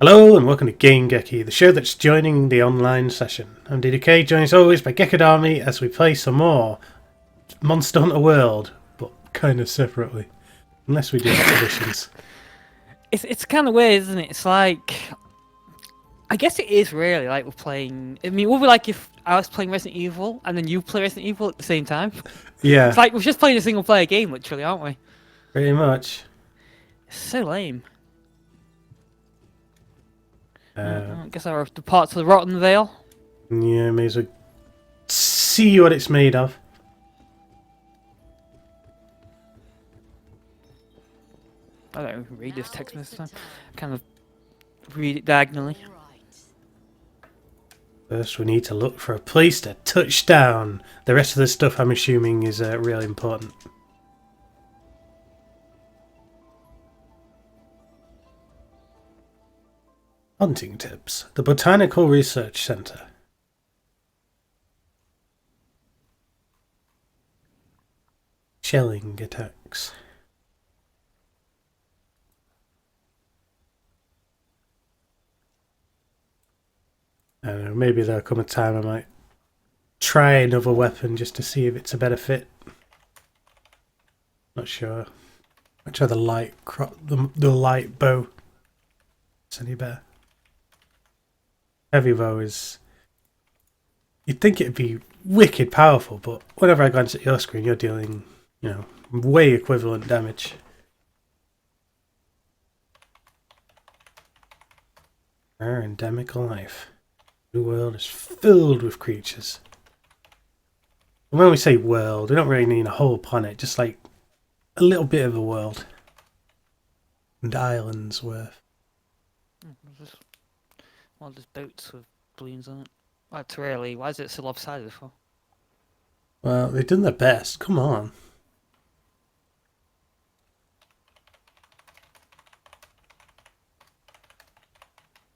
Hello and welcome to Game-Geki, the show that's joining the online session. I'm DDK, joined as always by Gekadami as we play some more Monster Hunter World, but kind of separately. Unless we do expeditions. It's kind of weird, isn't it? It's like, I guess it is really like we're playing. I mean, it would be like if I was playing Resident Evil and then you play Resident Evil at the same time. Yeah, It's like we're just playing a single player game, literally, aren't we? pretty much. It's so lame. I guess I depart to the Rotten Vale. Yeah, may as well see what it's made of. I don't even read this text this time. I kind of read it diagonally. First we need to look for a place to touch down. The rest of the stuff I'm assuming is really important. Hunting tips. The Botanical Research Centre. Shelling attacks. I don't know, maybe there'll come a time I might try another weapon just to see if it's a better fit. Not sure. I'll try the the light bow. It's any better. Heavy bow is... You'd think it'd be wicked powerful, but whenever I glance at your screen, you're dealing, you know, way equivalent damage. Rare endemic life. The world is filled with creatures. And when we say world, we don't really mean a whole planet, just like a little bit of a world. And islands worth. Well, there's boats with balloons on it. That's really. Why is it so lopsided for? Well, they've done their best. Come on.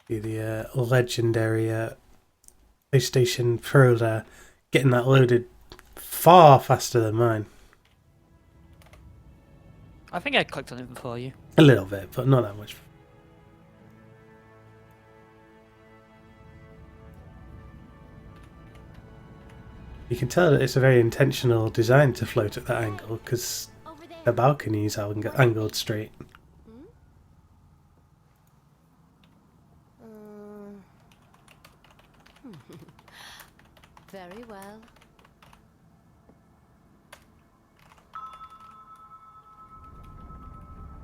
The legendary PlayStation Pro there, getting that loaded far faster than mine. I think I clicked on it before you. A little bit, but not that much. You can tell that it's a very intentional design to float at that angle, because the balconies are angled straight. Very well.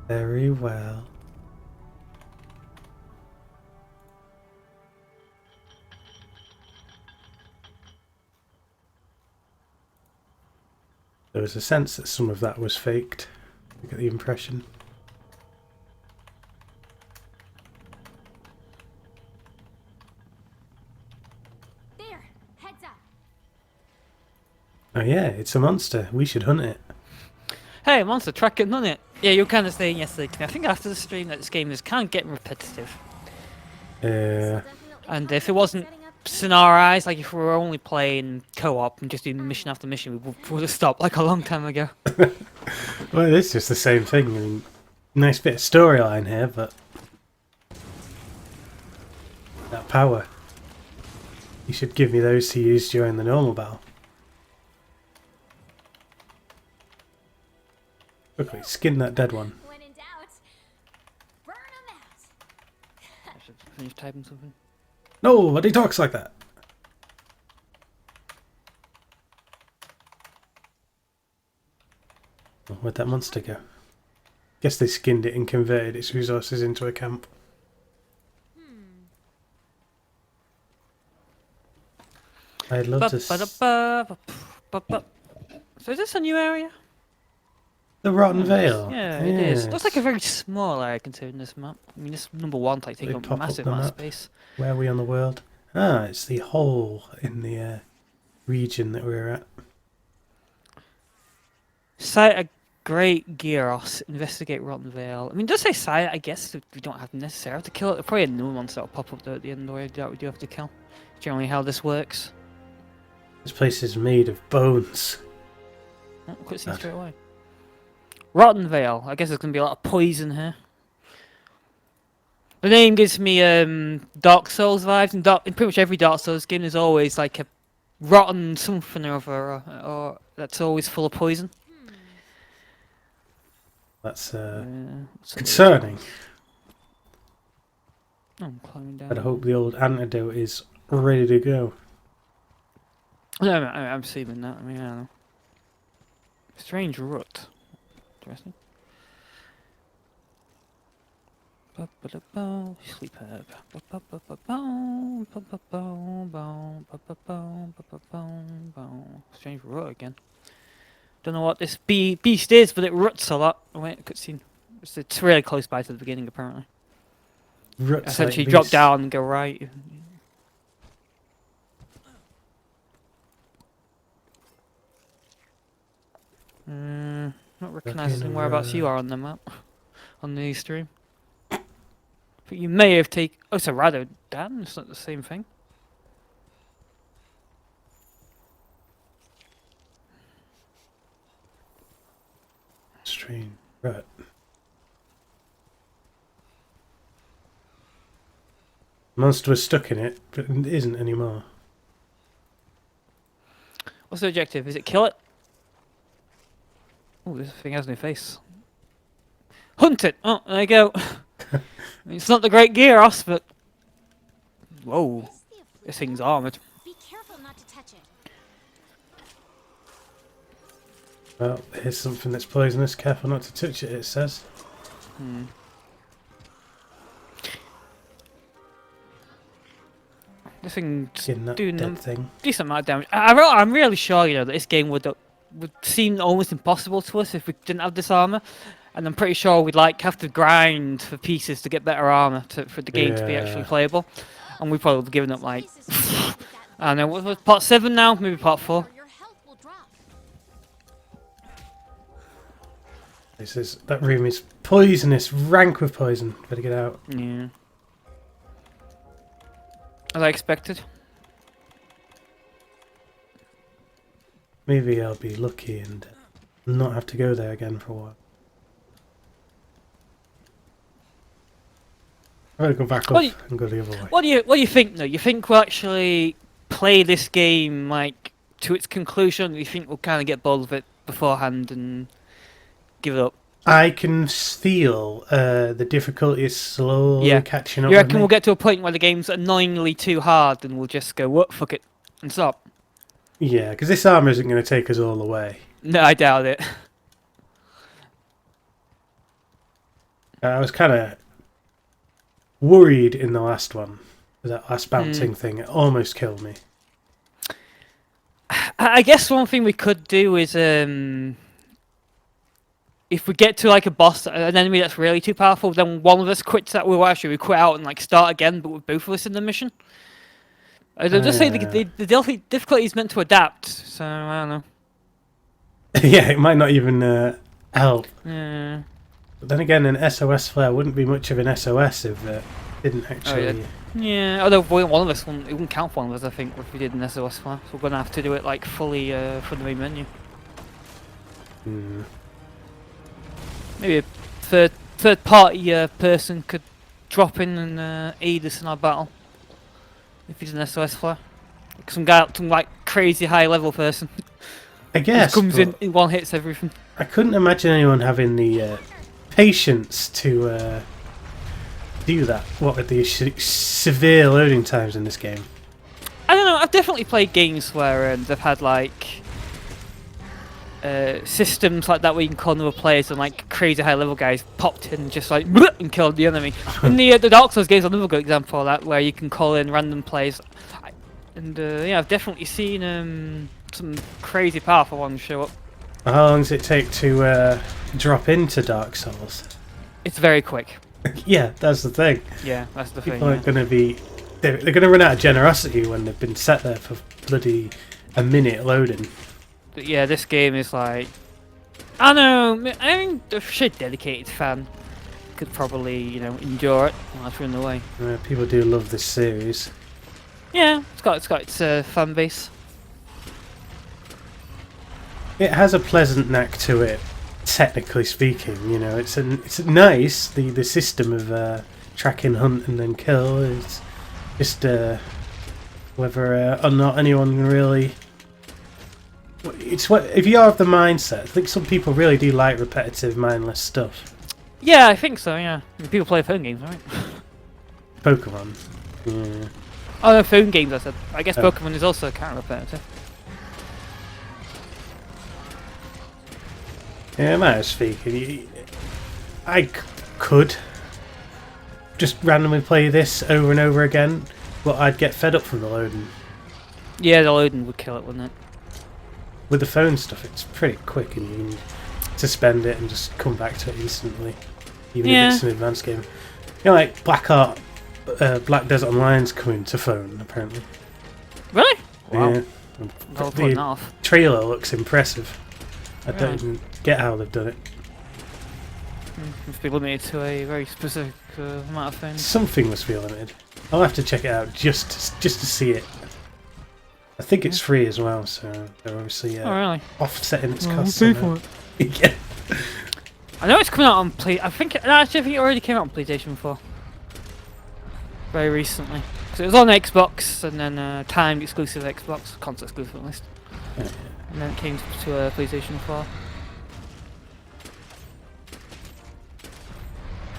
Very well. There was a sense that some of that was faked. I get the impression. There, heads up. Oh yeah, it's a monster. We should hunt it. Hey, monster track it, on it. Yeah, you were kind of saying yesterday to me. I think after the stream that this game is kind of getting repetitive. And if it wasn't scenariized, like if we were only playing co-op and just doing mission after mission, we would have stopped like a long time ago. Well, it's just the same thing. I mean, nice bit of storyline here, but that power. You should give me those to use during the normal battle. Quickly, skin that dead one. When in doubt, burn 'em out. I should finish typing something. No, but he talks like that. Oh, where'd that monster go? Guess they skinned it and converted its resources into a camp. I'd love to... So is this a new area? The Rotten Vale. Yeah, it is. It looks like a very small area considering this map. I mean, this number one like taking up a massive amount of space. Where are we on the world? Ah, it's the hole in the region that we're at. Site a Great Gyros. Investigate Rotten Vale. I mean, just say site. I guess we don't have necessarily to kill it. There's probably a new monster that'll pop up there at the end where that we do have to kill. Generally, how this works. This place is made of bones. Oh, quit seeing straight away. Rotten Vale. I guess there's gonna be a lot of poison here. The name gives me Dark Souls vibes, and in pretty much every Dark Souls game, there's always like a rotten something or other, or that's always full of poison. That's So concerning. I'm climbing down. But I hope the old antidote is ready to go. No, I'm assuming that. I mean, I don't know. Strange rut. Interesting. Sleep herb. Strange rut again. Don't know what this beast is, but it ruts a lot. Oh, wait, cutscene. It's really close by to the beginning, apparently. Ruts Essentially, like drop these. down and go right. Not recognising whereabouts you are on the map, on the stream. But you may have taken. Oh, it's a rather damn. It's not the same thing. Strange rut. Monster was stuck in it, but it isn't anymore. What's the objective? Is it kill it? Oh, this thing has no face. Hunt it! Oh, there you go. I mean, it's not the great Gyros, but... Whoa. This thing's armoured. Be careful not to touch it. Well, here's something that's poisonous. Careful not to touch it, it says. This thing's Getting that doing dead thing. decent amount of damage. I'm really sure, that this game would seem almost impossible to us if we didn't have this armor, and I'm pretty sure we'd have to grind for pieces to get better armor for the game to be actually playable, and we probably would have given up like I don't know, what's part 7 now, maybe part 4. Your health will drop. That room is poisonous, rank with poison. Better get out. Yeah, as I expected. Maybe I'll be lucky and not have to go there again for a while. I'm gonna go back up and go the other way. What do you think though? You think we'll actually play this game like to its conclusion? Or you think we'll kind of get bored of it beforehand and give it up? I can feel the difficulty is slowly catching up. You with reckon me. we'll get to a point where the game's annoyingly too hard and we'll just go, what, fuck it, and stop? Yeah, because this armor isn't going to take us all the way. No, I doubt it. I was kind of worried in the last one. That last bouncing thing, it almost killed me. I guess one thing we could do is, if we get to like a boss, an enemy that's really too powerful, then one of us quits that. We quit out and like start again, but with both of us in the mission. I'll just say the difficulty is meant to adapt, so I don't know. Yeah, it might not even help. Yeah. But then again, an SOS flare wouldn't be much of an SOS if it didn't actually... Yeah, although one of us it wouldn't count for one of us, I think, if we did an SOS flare. So we're going to have to do it like fully from the main menu. Maybe a third party person could drop in and aid us in our battle. If he's an SOS flare. Like some like crazy high level person. I guess. Just comes in one hits everything. I couldn't imagine anyone having the patience to do that. What with the severe loading times in this game? I don't know, I've definitely played games where they've had like systems like that where you can call another players and like crazy high level guys popped in and just like and killed the enemy. In the Dark Souls games, another good example of that where you can call in random players. And yeah, I've definitely seen some crazy powerful ones show up. How long does it take to drop into Dark Souls? It's very quick. Yeah, that's the thing. Yeah, that's the People thing. aren't going to be... They're going to run out of generosity when they've been sat there for bloody a minute loading. But yeah, this game is like... I don't know, I mean, a shit dedicated fan could probably, endure it while it's running away. People do love this series. Yeah, it's got its fan base. It has a pleasant knack to it, technically speaking. It's nice the system of tracking, hunt, and then kill. It's just whether or not anyone can really. It's what if you have the mindset. I think some people really do like repetitive, mindless stuff. Yeah, I think so. Yeah, I mean, people play phone games, right? Pokemon. Yeah. Oh, no, phone games. I said. I guess Oh. Pokemon is also kind of repetitive. Yeah, matter speaking, could just randomly play this over and over again, but I'd get fed up from the loading. Yeah, the loading would kill it, wouldn't it? With the phone stuff, it's pretty quick and you can suspend it and just come back to it instantly, even if it's an advanced game. You know, like Black Desert Online's coming to phone, apparently. Really? Wow. Yeah. I'll put that The off. trailer looks impressive. I Really? don't even get how they've done it. Must be limited to a very specific amount of things. Something must be limited. I'll have to check it out just to see it. I think it's free as well, so they're obviously Oh, really? offsetting its Well, costs. we'll pay for it. Yeah. I know it's coming out on Play. I think it already came out on PlayStation 4. Very recently. So it was on Xbox and then timed exclusive Xbox, console exclusive at least. Yeah. And then it came to PlayStation 4.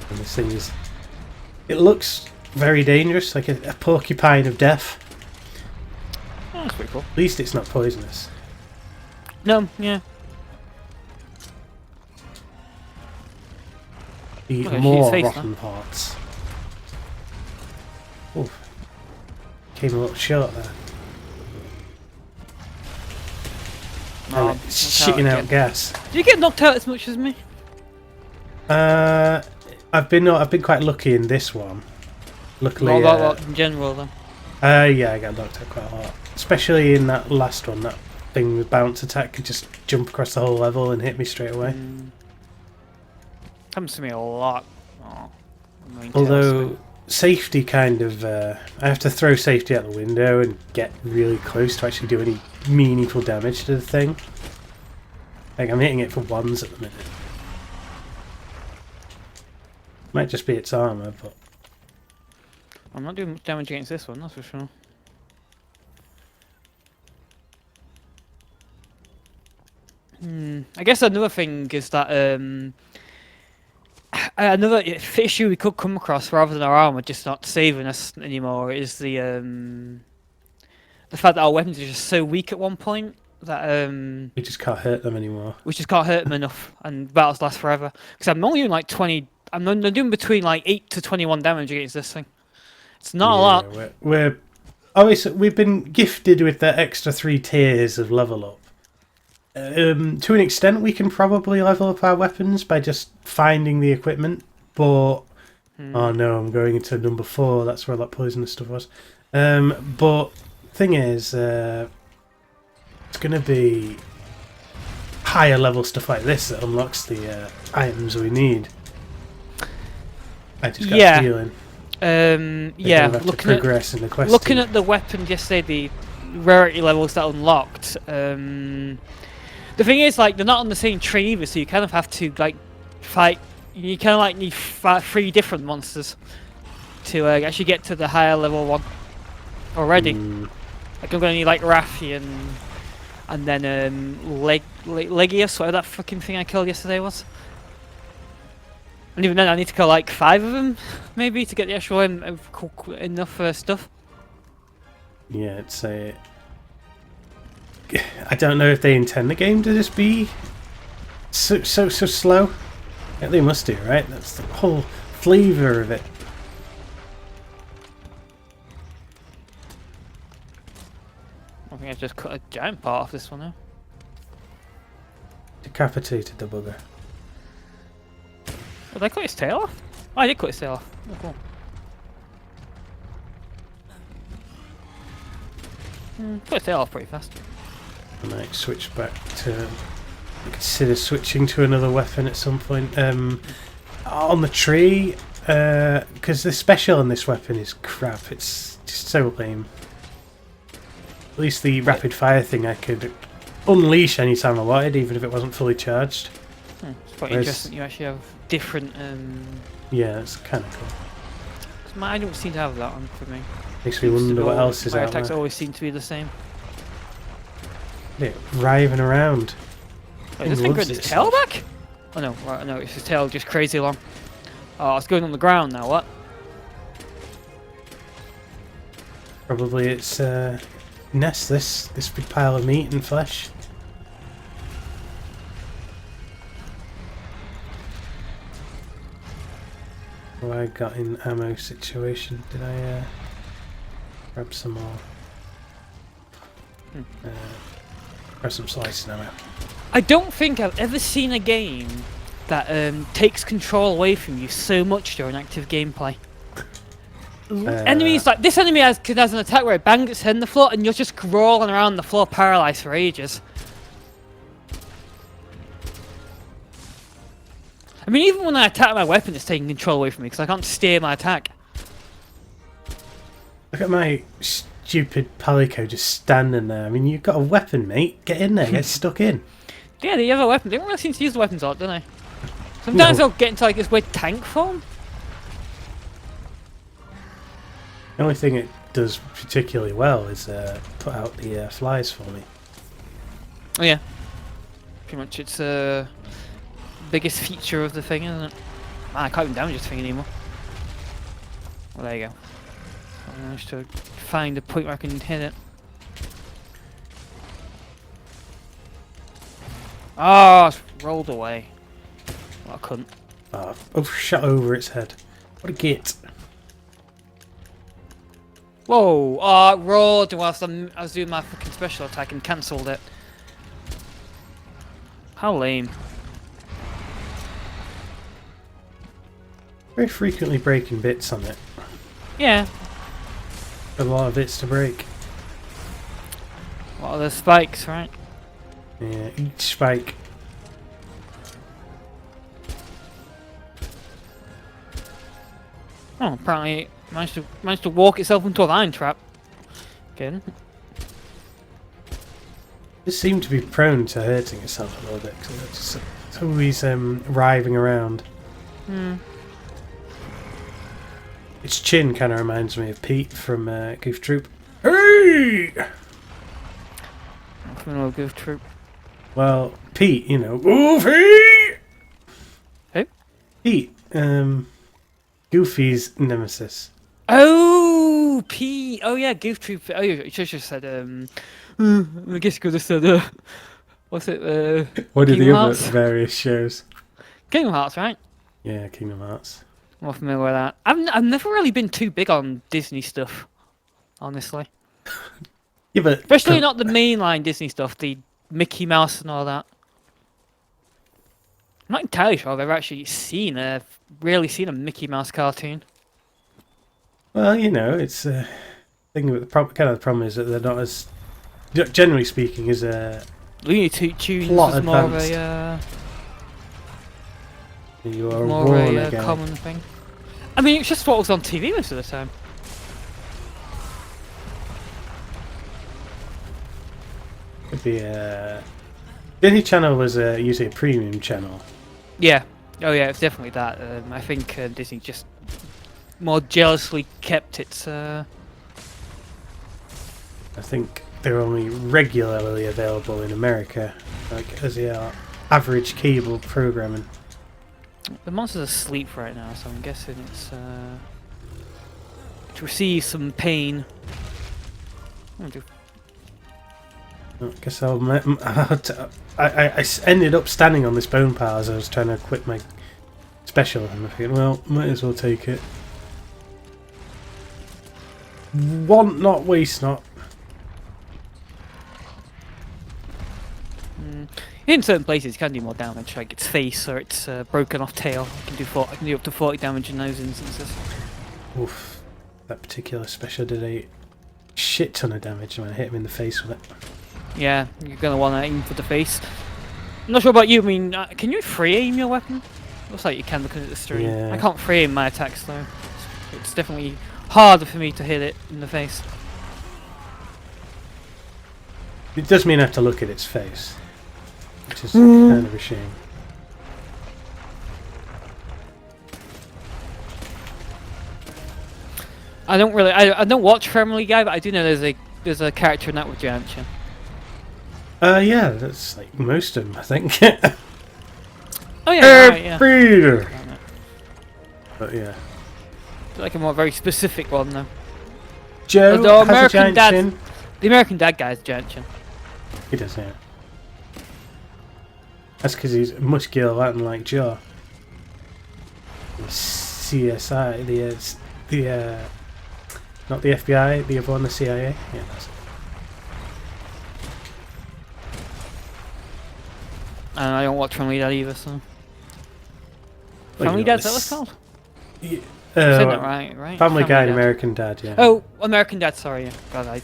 And this thing is, it looks very dangerous, like a porcupine of death. Oh, that's pretty cool. At least it's not poisonous. No, yeah. The Look, I shoot more his face rotten parts. Oh, came a little short there. Oh, And it's shitting out gas. Do you get knocked out as much as me? I've been quite lucky in this one. Luckily, What in general then? yeah, I got knocked out quite a lot. Especially in that last one, that thing with bounce attack could just jump across the whole level and hit me straight away. Happens to me a lot. Oh, Although safety kind of, I have to throw safety out the window and get really close to actually do any meaningful damage to the thing. Like I'm hitting it for ones at the minute. Might just be its armor, but I'm not doing much damage against this one, that's for sure. I guess another thing is that another issue we could come across rather than our armor just not saving us anymore is the fact that our weapons are just so weak at one point that we just can't hurt them anymore. we just can't hurt them enough, and battles last forever. Because I'm only doing like 20. I'm doing between like 8 to 21 damage against this thing. It's not a lot. We're obviously we've been gifted with the extra 3 tiers of level up. To an extent, we can probably level up our weapons by just finding the equipment. But oh no, I'm going into number 4. That's where that poisonous stuff was. But thing is, it's going to be higher level stuff like this that unlocks the items we need. I just got a feeling. Yeah, Have to progress in the quest. looking at the weapons yesterday, the rarity levels that unlocked. The thing is, like, they're not on the same tree either, so you kind of have to like fight. You kind of like need 3 different monsters to actually get to the higher level one already. Like I'm gonna need like Raffi and then Legius, whatever that fucking thing I killed yesterday was. And even then, I need to kill like 5 of them, maybe, to get the actual enough stuff. Yeah, it's a. I don't know if they intend the game to just be so slow. Yeah, they must do, right? That's the whole flavour of it. I think I just cut a giant part off this one now. Decapitated the bugger. Did I cut his tail off? Oh, I did cut his tail off. Oh, cool. Cut his tail off pretty fast. I might switch back to. Consider switching to another weapon at some point. On the tree, because the special on this weapon is crap. It's just so lame. At least the rapid fire thing I could unleash anytime I wanted, even if it wasn't fully charged. It's quite interesting. You actually have different. Yeah, it's kind of cool. I don't seem to have that on for me. Makes me wonder what else is my out attacks there. always seem to be the same. Look at it writhing around. Wait, is this thing growing its tail back? Oh no, right, no, it's his tail just crazy long. Oh, it's going on the ground now, what? Probably its nest, this big pile of meat and flesh. What I got in ammo situation? Did I grab some more? Grab some slicing ammo. I don't think I've ever seen a game that takes control away from you so much during active gameplay. Enemies like this enemy has an attack where it bangs its head in the floor and you're just crawling around the floor paralyzed for ages. I mean, even when I attack my weapon, it's taking control away from me because I can't steer my attack. Look at my stupid Palico just standing there. I mean, you've got a weapon, mate. Get in there, get stuck in. Yeah, the other weapon. They don't really seem to use the weapons a lot, do they? Sometimes they'll get into like this weird tank form. The only thing it does particularly well is put out the flies for me. Oh yeah. Pretty much it's biggest feature of the thing, isn't it? Man, I can't even damage this thing anymore. Well, there you go. I managed to find a point where I can hit it. Ah, it's rolled away. Well, I couldn't. Oh, shot over its head. What a git. Whoa! It rolled whilst I was doing my fucking special attack and cancelled it. How lame. Very frequently breaking bits on it. Yeah. A lot of bits to break. What are the spikes, right? Yeah, each spike. Oh, apparently it managed to walk itself into a vine trap. Again. It seemed to be prone to hurting itself a little bit because it's always writhing around. Hmm. Its chin kind of reminds me of Pete from Goof Troop. Hey! From an old Goof Troop. Well, Pete, you know, Goofy! Who? Pete, Goofy's nemesis. Oh, P. Oh yeah, Goof Troop. Oh, you should have said. I guess you could have said. What's it? What are Kingdom the other Hearts? various shows? Kingdom Hearts, right? Yeah, Kingdom Hearts. I'm more familiar with that. I've never really been too big on Disney stuff, honestly. Yeah, but Especially not the mainline Disney stuff, the Mickey Mouse and all that. I'm not entirely sure I've ever actually really seen a Mickey Mouse cartoon. Well, you know, it's a thing. With the problem is that they're not as, generally speaking, as Looney Tunes Plot was more advanced. You are more born of a again. common thing. I mean, it's just what was on TV most of the time. Could be Disney Channel was usually a premium channel. Yeah. Oh yeah, it's definitely that. I think Disney just more jealously kept its. I think they're only regularly available in America, like as they are average cable programming. The monster's asleep right now, so I'm guessing it's to receive some pain. I guess I ended up standing on this bone pile as I was trying to quit my special, and I figured, well, might as well take it. Want not, waste not. In certain places, you can do more damage, like its face or its broken off tail. I can do up to 40 damage in those instances. Oof, that particular special did a shit ton of damage when I hit him in the face with it. Yeah, you're gonna want to aim for the face. I'm not sure about you. I mean, can you free aim your weapon? Looks like you can looking at the stream. Yeah. I can't free aim my attacks though. It's definitely harder for me to hit it in the face. It does mean I have to look at its face, which is kind of a shame. I don't really. I don't watch Family Guy, but I do know there's a character in that with Giant Chin. Yeah, that's like most of them, I think. Oh yeah, right, yeah. Peter. But yeah. Like a more very specific one though. Joe Although has a giant chin. The American Dad guy is Giant Chin. He does, yeah. That's because he's muscular Latin like Joe. CSI, not the FBI, the other one, the CIA. Yeah, that's it. And I don't watch Family Dad either, so. Well, Family you know, Dad's that what it's called? Yeah, Said that right? Family Guy and Dad. American Dad, yeah. Oh, American Dad. Sorry, yeah. God,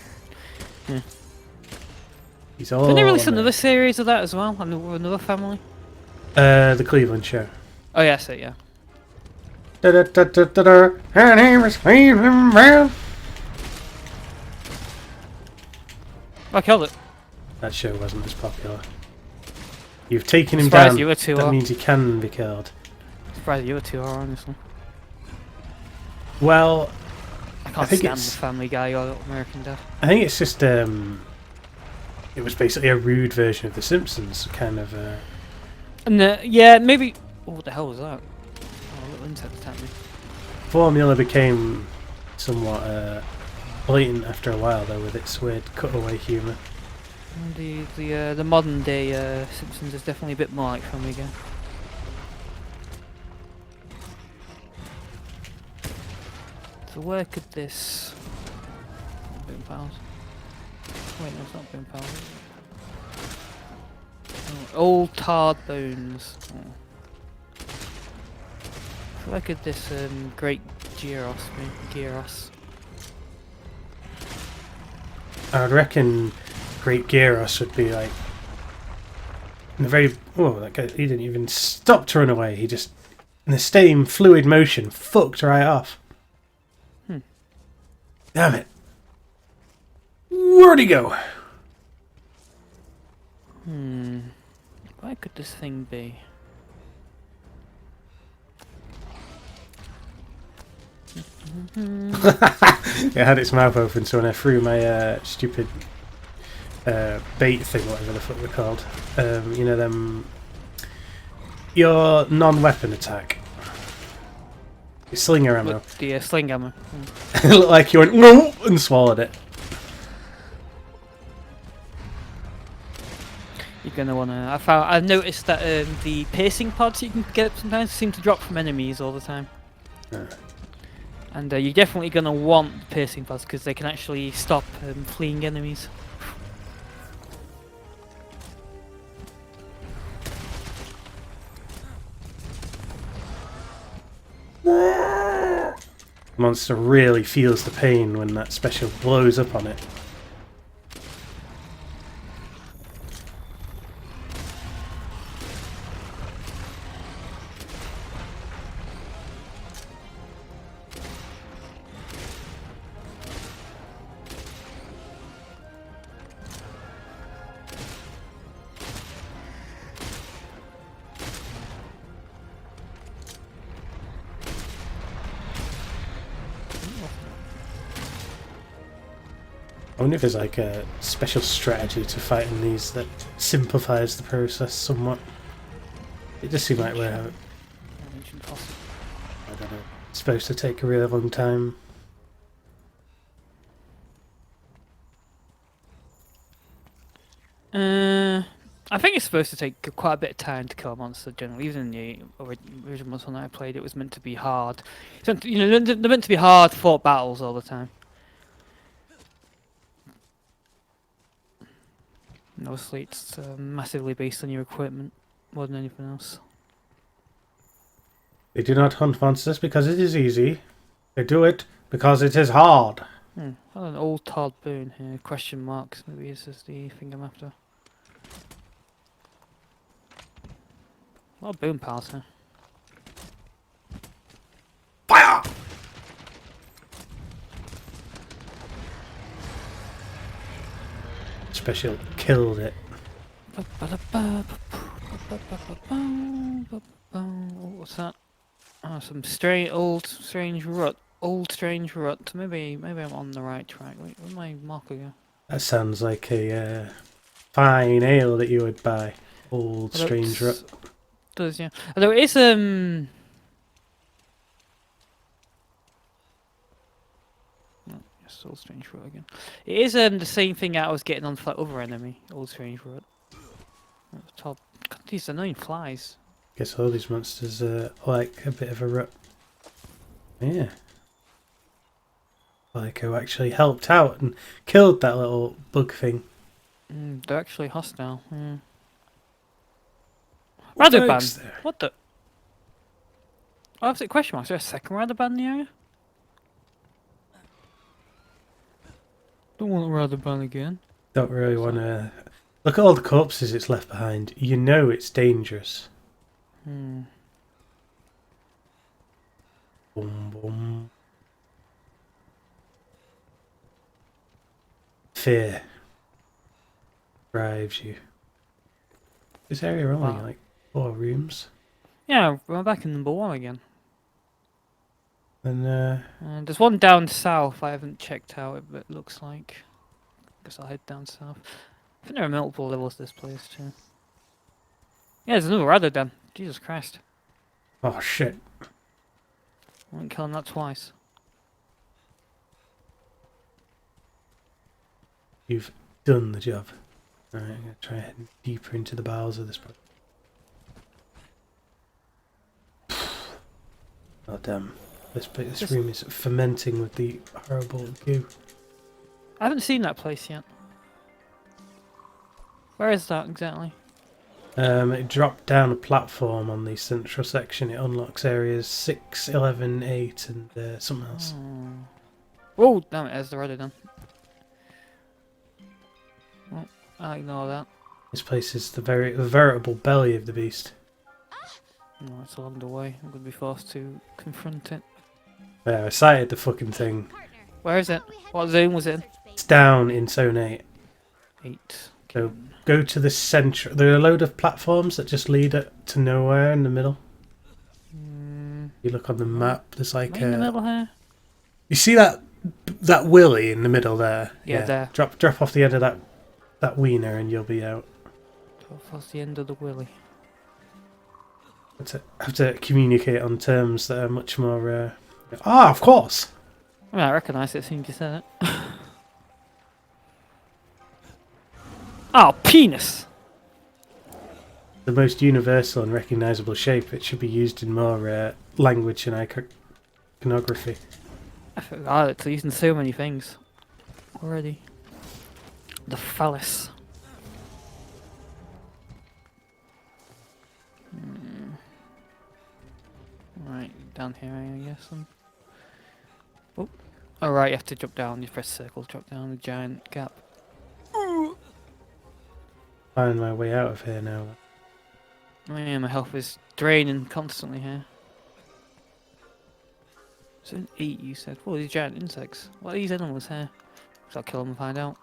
He's all. Didn't they release another series of that as well? Another family? The Cleveland Show. Oh yeah, that's it. Yeah. Her name is Cleveland Brown. I killed it. That show wasn't as popular. You've taken him Surprised down. you were too That hard. means he can be killed. Surprised you were too hard, honestly. Well, I can't think stand the it's- Family Guy or American Dad. I think it's just it was basically a rude version of The Simpsons, kind of. And yeah, maybe. Oh, what the hell was that? Oh, a little insect attacked me. Formula became somewhat blatant after a while, though, with its weird cutaway humour. And the modern day Simpsons is definitely a bit more like Family Guy. So where could this Boom Pals? Wait, no, it's not Boom Pals. Oh, old tarred bones. Oh. So where could this great Gyros be? Gyros. I'd reckon Great Gyros would be like in the very that guy, he didn't even stop to run away. He just in the same fluid motion fucked right off. Damn it! Where'd he go? Where could this thing be? It had its mouth open, so when I threw my stupid bait thing, whatever the fuck they're called, you know them, your non-weapon attack, your slinger ammo. Look, the sling ammo. It looked like you went no and swallowed it. You're gonna wanna. I've noticed that the piercing pods you can get sometimes seem to drop from enemies all the time. And you're definitely gonna want piercing pods because they can actually stop fleeing enemies. The monster really feels the pain when that special blows up on it. I wonder if there's like a special strategy to fighting these that simplifies the process somewhat. It just seemed like we're, I don't know, supposed to take a really long time. I think it's supposed to take quite a bit of time to kill a monster generally. Even in the original monster that I played, it was meant to be hard. It's meant to, they're meant to be hard fought battles all the time. And obviously, it's massively based on your equipment more than anything else. They do not hunt monsters because it is easy. They do it because it is hard. Oh, an old tarred bone here. Question marks. Maybe this is the thing I'm after. A lot of bone pals here. Fire! Special killed it. Oh, what's that? Oh, some strange rut. Old Strange Rut. Maybe I'm on the right track. Wait, where's my marker go? That sounds like a fine ale that you would buy. Old Although Strange Rut. does, yeah. Although it is oh, yes, Old Strange Rut again. It is the same thing I was getting on for that other enemy, Old Strange Rut. At the top. God, these annoying flies. Guess all these monsters like a bit of a rut. Yeah. Like who actually helped out and killed that little bug thing. They're actually hostile. Yeah. Radar Thanks ban. there. What the? Oh, that's a question mark. Is there a second radar ban in the area? Don't want a radar ban again. Don't really want to... Look at all the corpses it's left behind. You know it's dangerous. Hmm. Boom, boom. Fear drives you. This area only Wow. like 4 rooms. Yeah, we're back in number 1 again. And And there's one down south I haven't checked out, but it looks like. Guess I'll head down south. I think there are multiple levels to this place too. Yeah, there's another radar dan. Jesus Christ. oh shit. I won't kill him that twice. You've done the job. Alright, I'm going to try heading deeper into the bowels of this place. Oh damn. This room is fermenting with the horrible goo. I haven't seen that place yet. Where is that exactly? It dropped down a platform on the central section. It unlocks areas 6, 11, 8 and something else. Oh, damn it, there's the radar dan. Well, I'll ignore that. This place is the veritable belly of the beast. No, it's along the way. I'm going to be forced to confront it. Yeah, I sighted the fucking thing. Partner. Where is it? Thought we had What to zone was it in? research base. It's down in Zone 8. 8. So go to the centre. There are a load of platforms that just lead it to nowhere in the middle. You look on the map. There's like Am I in the middle here? You see that willy in the middle there? Yeah, there. Drop off the end of that wiener and you'll be out. What's the end of the willy? Have to communicate on terms that are much more. Of course. I mean, I recognise it as soon as you said it. Oh, penis! The most universal and recognisable shape. It should be used in more language and iconography. I forgot it's using so many things already. The phallus. Right, down here I guess. Oh, right, you have to drop down. You press circle, drop down the giant gap. Find my way out of here now. Oh yeah, my health is draining constantly here. Zone 8 you said. What are these giant insects? What are these animals here? So I'll kill them and find out.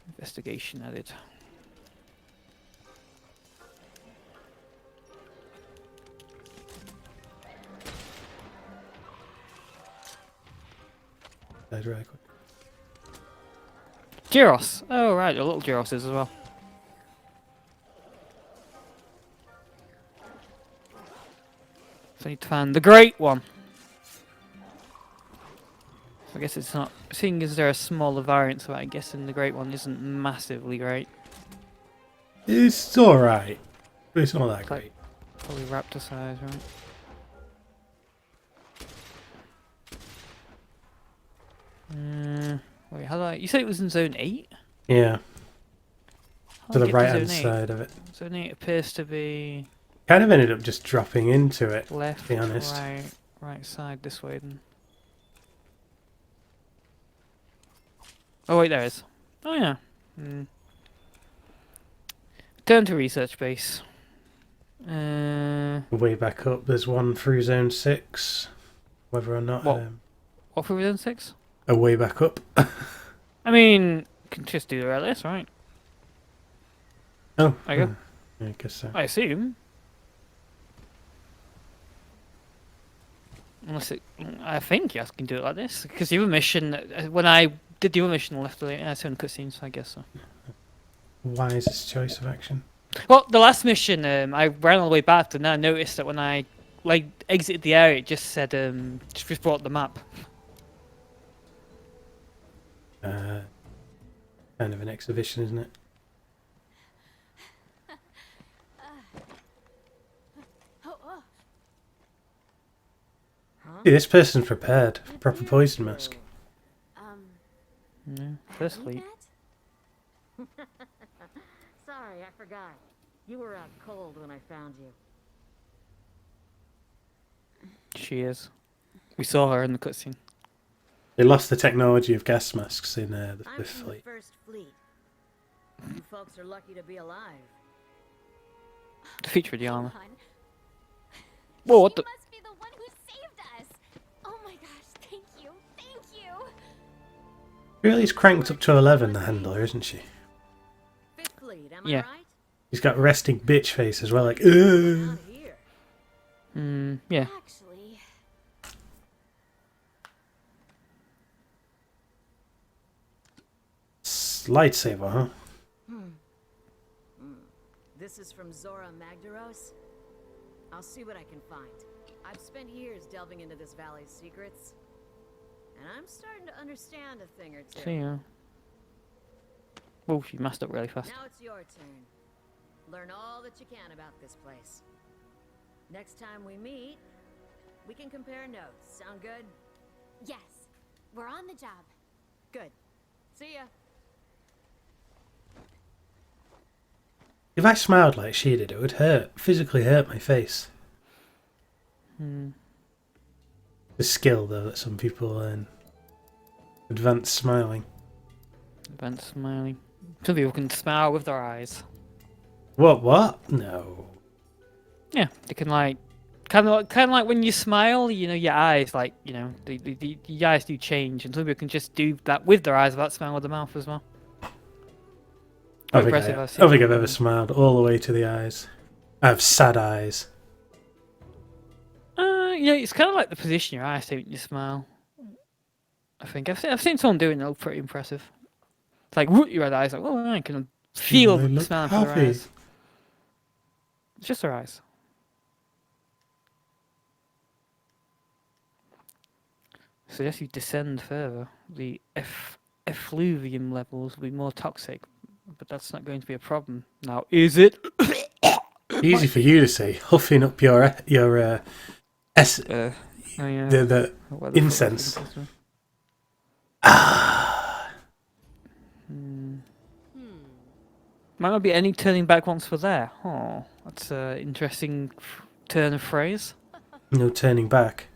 Investigation added. Died really quick. Gyros! Oh right, the little Gyroses as well. So I need to find the great one. I guess it's not, seeing as there are smaller variants of it, I guess the great one isn't massively great. It's alright. But it's not that It's like- great. Probably raptor size, right? Wait, how do I... You said it was in Zone 8? Yeah, How to do I the get right hand Zone 8? side of it. Zone 8 appears to be Kind of ended up just dropping into it. left, be honest. right side this way then. Oh wait, there is. Oh yeah. Turn to research base. Way back up, there's one through Zone 6. Whether or not. What? What for Zone 6? A way back up. I mean, you can just do the rest of this, right? Oh. There you go. I guess so. I assume. Unless it, I think yes, can do it like this. Because the other mission, when I did the other mission, I left the certain cutscenes, so I guess so. Wisest choice of action. Well, the last mission, I ran all the way back, and then I noticed that when I exited the area, it just said just brought the map. Kind of an exhibition, isn't it? See, this person's prepared. Proper poison mask. Yeah, first fleet. Sorry, I forgot. You were out cold when I found you. She is. We saw her in the cutscene. They lost the technology of gas masks in the I'm fifth from the fleet. First Fleet. You folks are lucky to be alive. The feature of the armor. Come on. Whoa, what She the? must be the one who saved us. Oh my gosh, thank you. Thank you. Really, is cranked up to 11, the handler, isn't she? Fifth Fleet, am Yeah. I right? She's got resting bitch face as well, like, Out here. Yeah. Actually, lightsaber, huh? This is from Zora Magdaros. I'll see what I can find. I've spent years delving into this valley's secrets, and I'm starting to understand a thing or two. See ya. Oh, she messed up really fast. Now it's your turn. Learn all that you can about this place. Next time we meet, we can compare notes. Sound good? yes, we're on the job. Good. See ya. If I smiled like she did, it would hurt, physically hurt my face. The skill, though, that some people learn. Advanced smiling. Advanced smiling. Some people can smile with their eyes. What? No. Yeah, they can kind of like when you smile, you know, your eyes your eyes do change, and some people can just do that with their eyes without smiling with the mouth as well. I Quite don't impressive. I've think seen I've that. ever smiled all the way to the eyes. I have sad eyes. It's kind of like the position your eyes take when you smile. I think I've seen someone doing it. Look pretty impressive. It's like root your eyes, like I can feel They the look smile from their happy. eyes. It's just their eyes. So as you descend further, the effluvium levels will be more toxic, but that's not going to be a problem. Now, is it? Easy for you to say, huffing up your Oh yeah. the What the fuck incense. was this? Might not be any turning back once we're there. Oh, that's an interesting turn of phrase. No turning back.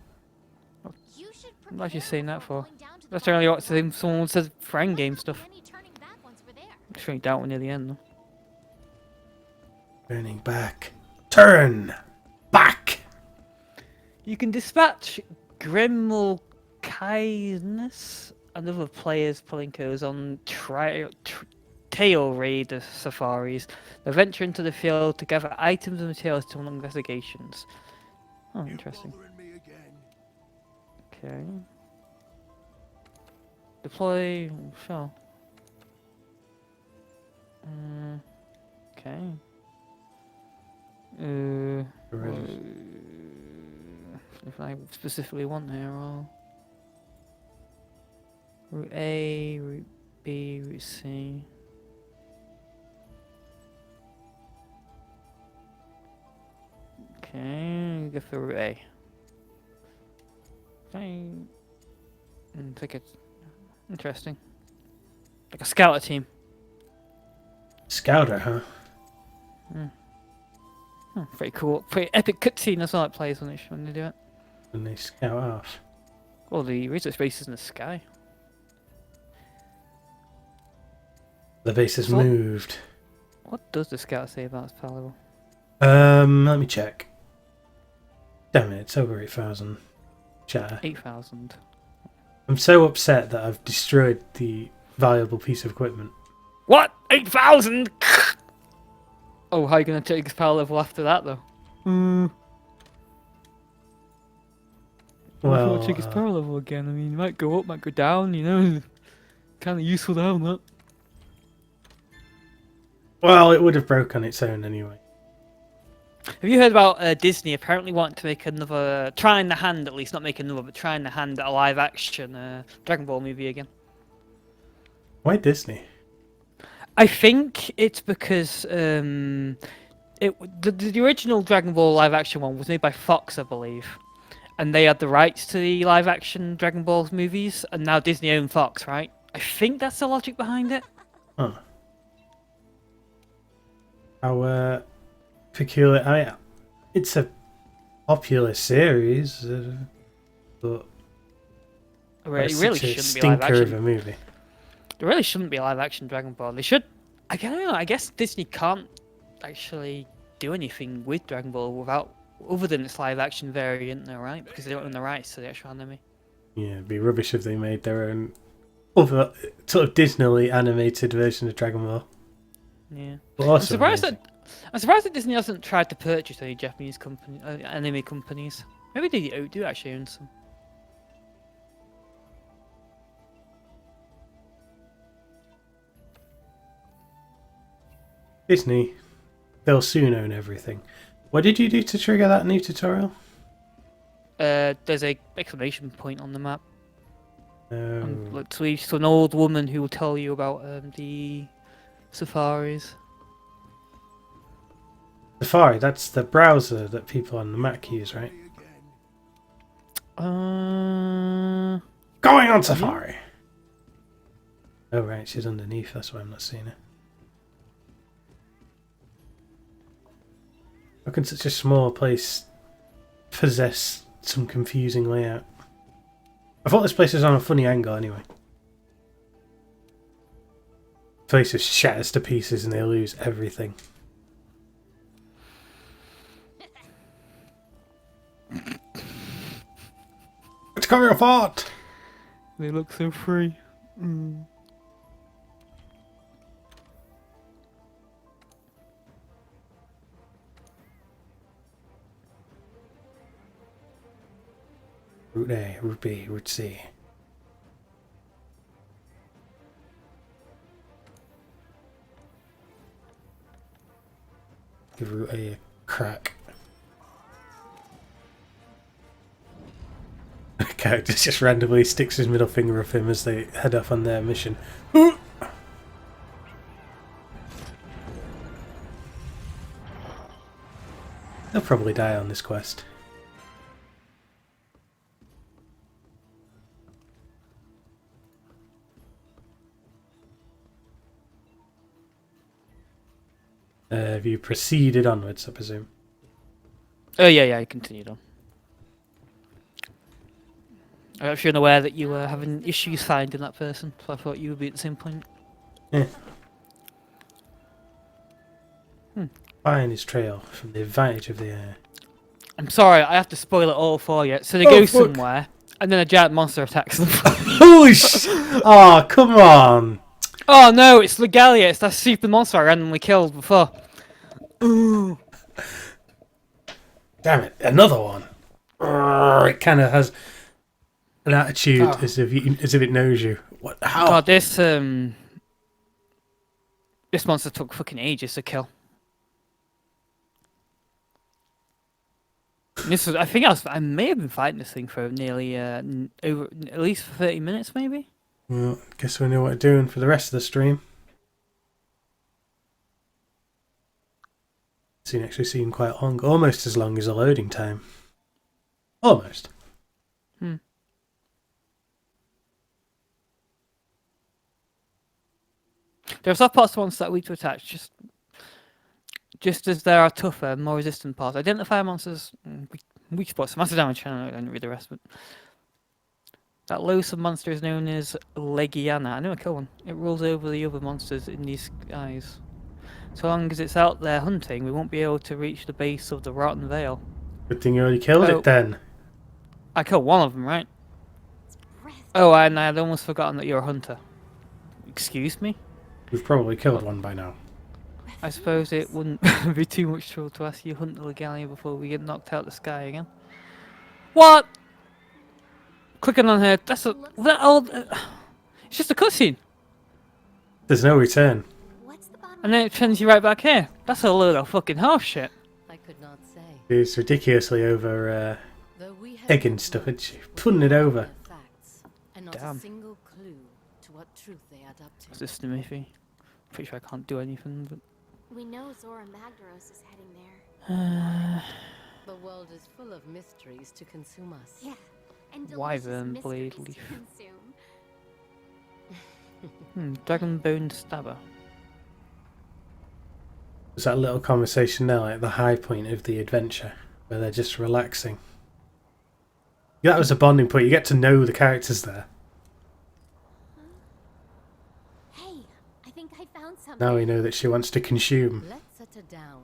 You should What was you prepare saying that before for? going down to the That's generally what volcano. someone says for Might endgame not stuff. be any turning back once we're there. I'm sure you doubt we're near the end though. Turning back. Turn back. You can dispatch Gremlin Kindness and other players Palinkos on tail raider safaris. They venture into the field to gather items and materials to unlock investigations. Oh, interesting. Okay. Deploy. Sure. Okay. If I specifically want here, or route A, route B, route C. Okay, go for route A. Okay. I think it's interesting. Like a scouter team. Scouter, huh? Pretty cool. Pretty epic cutscene as well it plays when they do it. When they scout off. Well, the research base is in the sky. The base has So- moved. What does the scout say about its power level? Let me check. Damn it, it's over 8,000. Chatter. 8,000. I'm so upset that I've destroyed the valuable piece of equipment. What? 8,000? Oh, how are you going to take his power level after that, though? What if you want to check his Well, power level again? I mean, it might go up, might go down, you know. Kind of useful to have that. well, it would have broke on its own anyway. Have you heard about Disney apparently wanting to make another, trying the hand at least, not make another, but trying the hand at a live action Dragon Ball movie again? Why Disney? I think it's because the original Dragon Ball live action one was made by Fox, I believe, and they had the rights to the live action Dragon Ball movies, and now Disney own Fox, right? I think that's the logic behind it. Huh. How peculiar. I mean, it's a popular series, but It really such a shouldn't be live stinker of action. a movie. There really shouldn't be a live action Dragon Ball. They should. I don't know. I guess Disney can't actually do anything with Dragon Ball without other than its live action variant, though, right? Because they don't own the rights to the actual anime. Yeah, it'd be rubbish if they made their own other sort of Disney animated version of Dragon Ball. Yeah. But also amazing. I'm surprised that Disney hasn't tried to purchase any Japanese anime companies. Maybe they do actually own some. Disney, they'll soon own everything. What did you do to trigger that new tutorial? There's a exclamation point on the map. Oh, Look, so it's an old woman who will tell you about the safaris. Safari, that's the browser that people on the Mac use, right? Going on Safari! Oh right, she's underneath, that's why I'm not seeing her. How can such a small place possess some confusing layout? I thought this place was on a funny angle anyway. The place just shatters to pieces and they lose everything. It's coming apart! They look so free. Route A, Route B, Route C. Give Route A a crack. Character just randomly sticks his middle finger up him as they head off on their mission. They'll probably die on this quest. Have you proceeded onwards, I presume? Oh yeah, I continued on. I'm actually unaware that you were having issues finding that person, so I thought you would be at the same point. Yeah. Find his trail from the advantage of the air. I'm sorry, I have to spoil it all for you. So they Oh, go fuck. somewhere, and then a giant monster attacks them. Holy sh! Oh, come on! Oh no, it's Legalia, it's that stupid monster I randomly killed before. Ooh. Damn it, another one. It kind of has an attitude as if it knows you. What? How? God, this monster took fucking ages to kill. This was, I may have been fighting this thing for nearly over at least 30 minutes, maybe. Well, guess we know what we're doing for the rest of the stream. Scene actually seemed quite long, almost as long as the loading time. Almost. There are soft parts of monsters that are weak to attach, just as there are tougher, more resistant parts. Identify monsters weak spots, massive damage. I don't read the rest, but that loathsome monster is known as Legiana. I know I kill one. It rules over the other monsters in these skies. So long as it's out there hunting, we won't be able to reach the base of the Rotten Vale. Good thing you already killed it then. I killed one of them, right? Oh, and I had almost forgotten that you're a hunter. Excuse me? We've probably killed one by now. I suppose it wouldn't be too much trouble to ask you to hunt the Legalia before we get knocked out the sky again. What? Clicking on her, that's a that old. It's just a cutscene, There's no return. What's the bottom? and then it sends you right back here. That's a load of fucking horse shit. I could not say. She's ridiculously over Though we have egging stuff, isn't she? Putting it over. facts, and not Damn. a single clue to what truth they add up to. What's this to me? Pretty sure I can't do anything, but. We know Zora Magdaros is heading there. The world is full of mysteries to consume us. Yeah, and Wyvern delicious blade mysteries leaf. to consume. Dragon bone stabber. There's that little conversation now at the high point of the adventure where they're just relaxing. Yeah, that was a bonding point. You get to know the characters there. Hey, I think I found something. Now we know that she wants to consume. Let's set her down.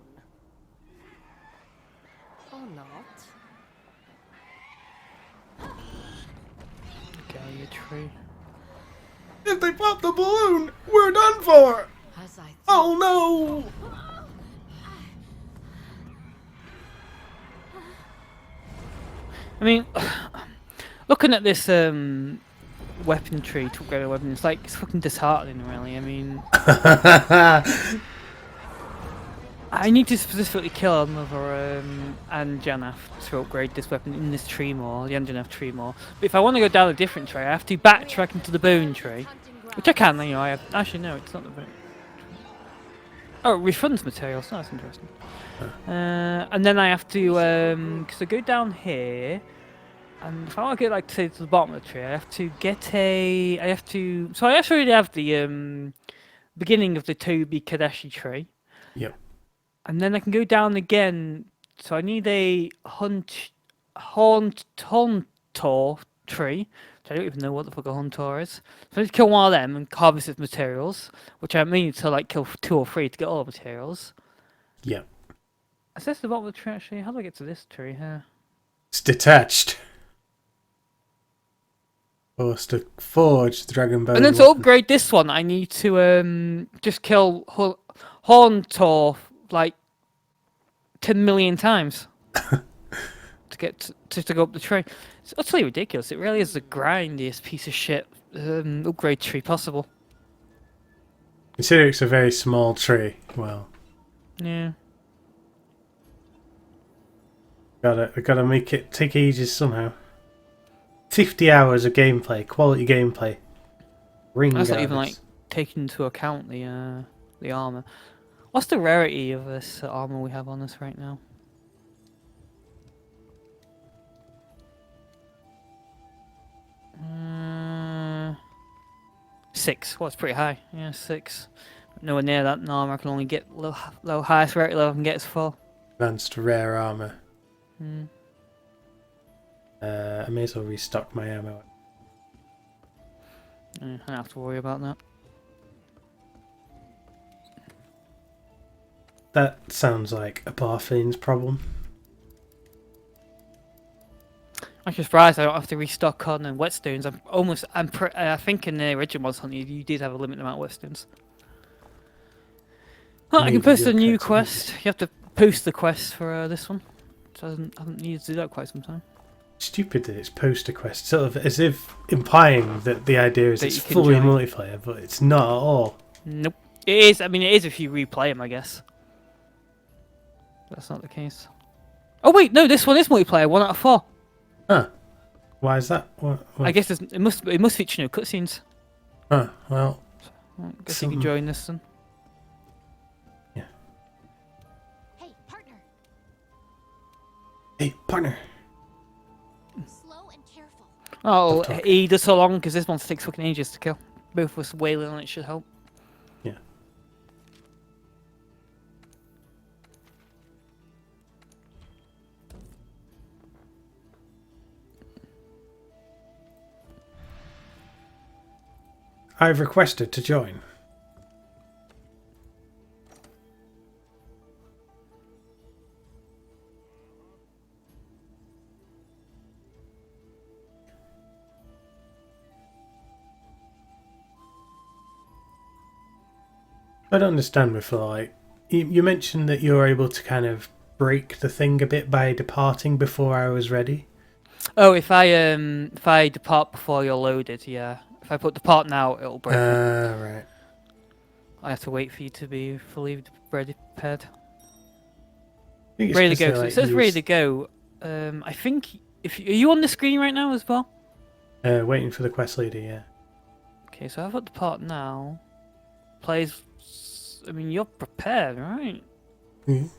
Or not. Gaia tree. If they pop the balloon, we're done for! As I Oh no! I mean, looking at this weapon tree, to upgrade a weapon, it's fucking disheartening, really. I mean, I need to specifically kill another Anjanath to upgrade this weapon in this tree more, the Anjanath tree more. But if I want to go down a different tree, I have to backtrack into the bone tree, which I can. You know, actually no, it's not the bone. Oh, it refunds materials. Oh, that's interesting. And then I have to, because I go down here, and if I want to get like say to the bottom of the tree, I have to get a, so I actually already have the beginning of the Toby Kadeshi tree. Yep. And then I can go down again. So I need a Hauntor tree. Which I don't even know what the fuck a Hauntor is. So I need to kill one of them and harvest its materials. Which I mean to like kill 2 or 3 to get all the materials. Yep. Is this the bottom of the tree actually? How do I get to this tree here? It's detached. Forced to forge the dragon bone. And then to upgrade this one, I need to just kill Hauntor like 10 million times to get to go up the tree. It's utterly ridiculous. It really is the grindiest piece of shit upgrade tree possible. Consider it's a very small tree. Well, Yeah. gotta make it take ages somehow. 50 hours of gameplay, quality gameplay. Ring That's not even guards. like taking into account the armor. What's the rarity of this armor we have on us right now? Uh, 6. Well, it's pretty high. Yeah, 6. Nowhere near that armor. I can only get low highest rarity level I can get is 4. Advanced rare armor. Hmm. I may as well restock my ammo. I don't have to worry about that. That sounds like a Barfine's problem. I'm just surprised I don't have to restock on whetstones. I think in the original Monster Hunter you did have a limited amount of whetstones. Well, I can Maybe post a you'll new catch quest. You have to post the quest for this one. So I haven't needed to do that quite some time. Stupid that it's poster quest, sort of as if implying that the idea is That it's you can fully join. multiplayer, but it's not at all. Nope. It is. I mean, it is if you replay them, I guess. That's not the case. Oh wait, no, this one is multiplayer. 1 out of 4. Huh. Why is that? What? I guess it must feature no cutscenes. Huh. Well, I guess you can join this then. Hey, partner. hey, partner. Slow and careful. Oh, Stop talking. he does so long because this one takes fucking ages to kill. Both of us wailing on it should help. Yeah. I've requested to join. I don't understand before, like, you mentioned that you're able to kind of break the thing a bit by departing before I was ready. Oh, if I depart before you're loaded, yeah. If I put depart now, it'll break it. Right. I have to wait for you to be fully ready prepared. I think it's Ready to 'cause go. they, So it like, says ready use, to go. I think if are you on the screen right now as well? waiting for the quest leader, yeah. Okay, so I've got depart now. Players. I mean, you're prepared, right? Mhm.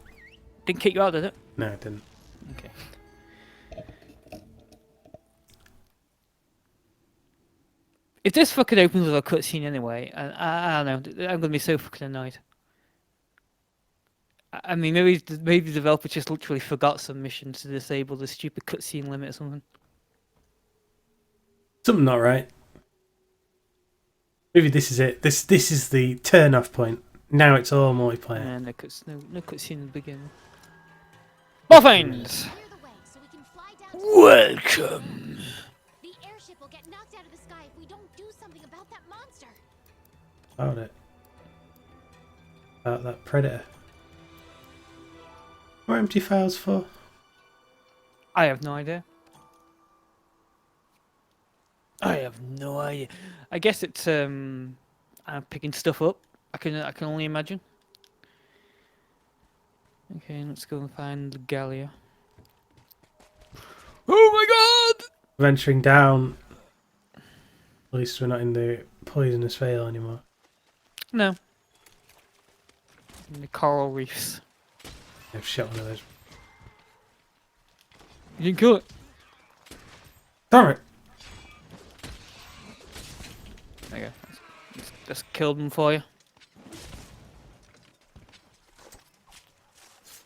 Didn't kick you out, did it? No, it didn't. Okay. If this fucking opens with a cutscene anyway, I don't know, I'm gonna be so fucking annoyed. I mean, maybe the developer just literally forgot some missions to disable the stupid cutscene limit or something. Something not right. Maybe this is it. This is the turn off point. Now it's all multiplayer. And no cutscene in the beginning. Muffins! Clear the way so we can fly down to Welcome! the airship will get knocked out of the sky if we don't do something about that monster. About it. About that predator. What are empty files for? I have no idea. I have no idea. I guess it's I'm picking stuff up. I can only imagine. Okay, let's go and find the Gallia. Oh my god! Venturing down. At least we're not in the poisonous veil anymore. No. In the coral reefs. I've shot one of those. You didn't kill it. Damn it! There you go. Just killed them for you.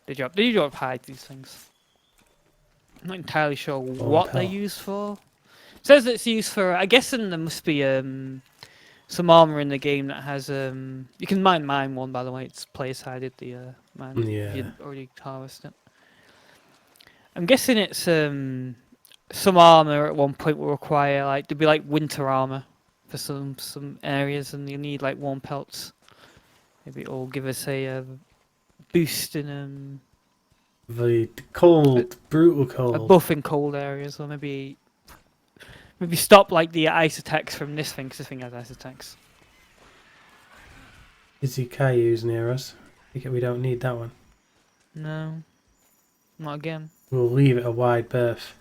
Did you hide these things? I'm not entirely sure what they're pal. used for. It says it's used for. I guess then there must be some armor in the game that has You can mine one, by the way. It's player sided. The mine. Yeah. You already harvested it. I'm guessing it's some armor at one point will require like there'd be like winter armor for some areas, and you need like warm pelts. Maybe it'll give us a boost in The cold, brutal a cold. buff in cold areas, or maybe stop like the ice attacks from this thing, 'cause this thing has ice attacks. Is the Caillou's near us? I think we don't need that one. No, not again. We'll leave it a wide berth.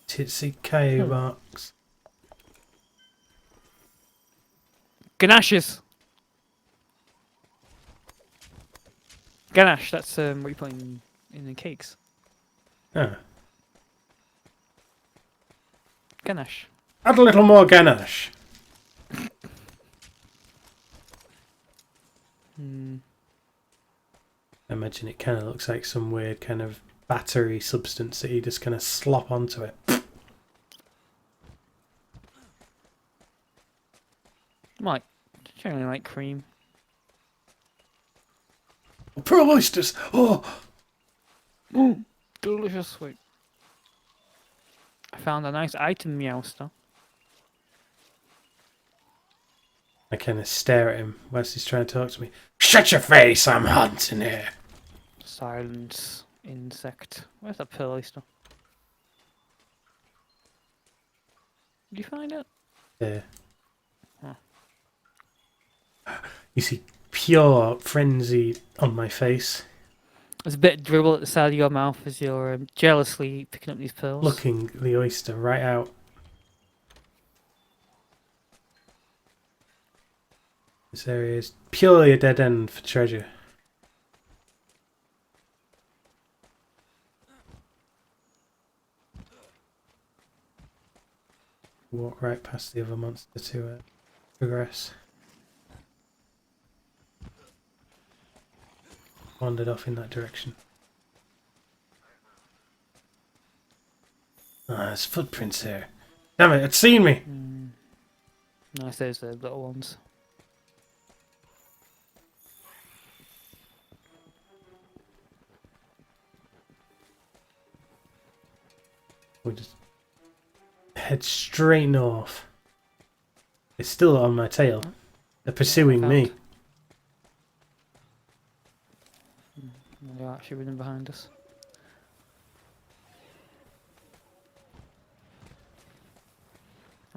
Titsy Caillou box. Ganashes. Ganache. That's what you put in the cakes. Ah. Ganache. Add a little more ganache. Hmm. I imagine it kind of looks like some weird kind of battery substance that you just kind of slop onto it. Like, generally like cream. Pearl oysters! Oh! Ooh, delicious sweet. I found a nice item, Meowster. I kind of stare at him whilst he's trying to talk to me. Shut your face, I'm hunting here. Silence insect. Where's that pearl oyster? Did you find it? There. Huh. You see pure frenzy on my face, There's a bit of dribble at the side of your mouth as you're jealously picking up these pearls. looking the oyster right out. This area is purely a dead end for treasure. Walk right past the other monster to progress. Wandered off in that direction. Ah, there's footprints here. Damn it, it's seen me! Nice, those little ones. We'll just head straight north. It's still on my tail. They're pursuing me. They're actually running behind us.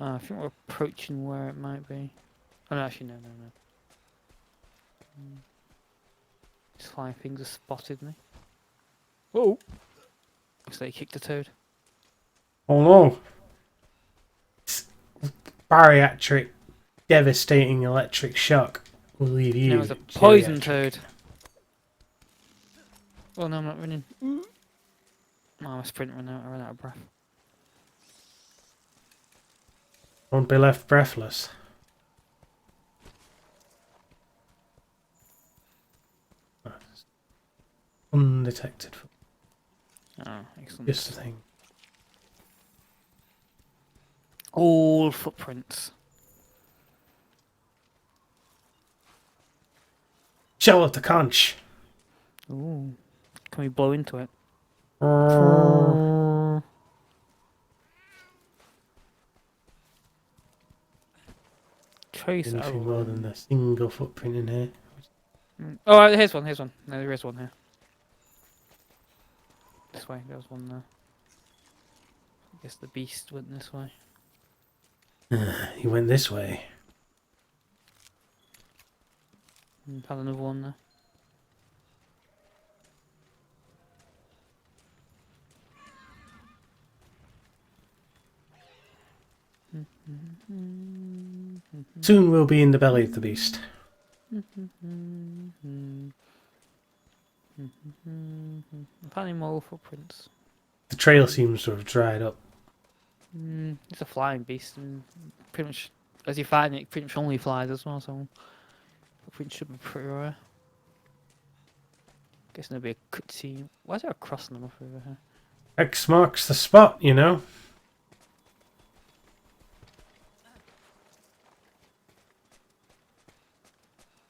I think we're approaching where it might be. Oh, no, actually, no. These flying things have spotted me. Whoa! Looks like he kicked a toad. Oh no! Bariatric, devastating electric shock will leave you. No, it was a poison geriatric. toad. Oh no, I'm not running. Oh, my sprint ran out. I ran out of breath. Won't be left breathless. Undetected. Oh, excellent. Just the thing. All footprints. Show up the conch. Ooh. Can we blow into it? Trace Anything more than arrow. a single footprint in here. Oh, here's one. No, there is one here. This way. There was one there. I guess the beast went this way. He went this way. Had another one there. Soon we'll be in the belly of the beast. I'm finding more footprints. The trail seems to have dried up. It's a flying beast, and pretty much as you find it, pretty much only flies as well. So footprints should be pretty rare. Guessing there'll be a cutscene. Why is there a cross number over here? X marks the spot, you know.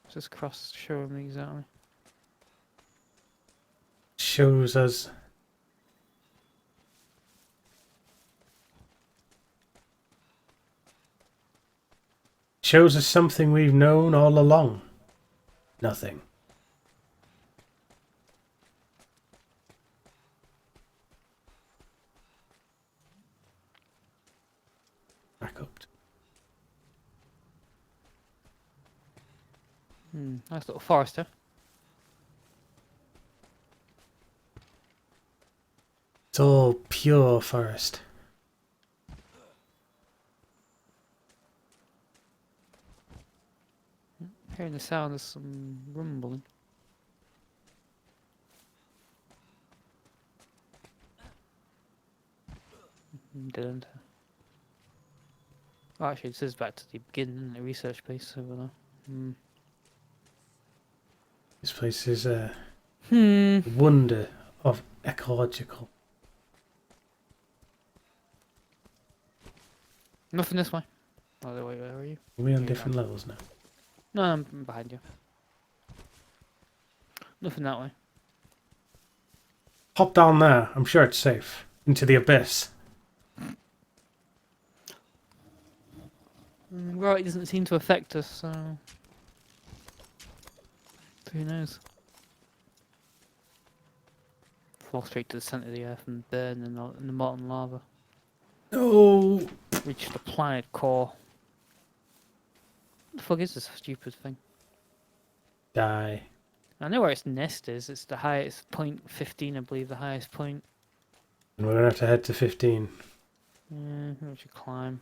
What's this cross showing me exactly? Shows us. Shows us something we've known all along. Nothing. Back up. Nice little forest here. It's all pure forest. Hearing the sound of some rumbling. Didn't. Oh, actually, this is back to the beginning, the research base over there. This place is a wonder of ecological. Nothing this way. Oh, wait, where are you? Are we on Yeah, different levels now? No, I'm behind you. Nothing that way. Hop down there. I'm sure it's safe. Into the abyss. Right, it doesn't seem to affect us, so who knows? Fall straight to the centre of the earth and burn in the molten lava. No. Reach the planet core. What the fuck is this stupid thing? Die. I know where its nest is. It's the highest point 15, I believe, the highest point. And we're gonna have to head to 15. Yeah, we should climb.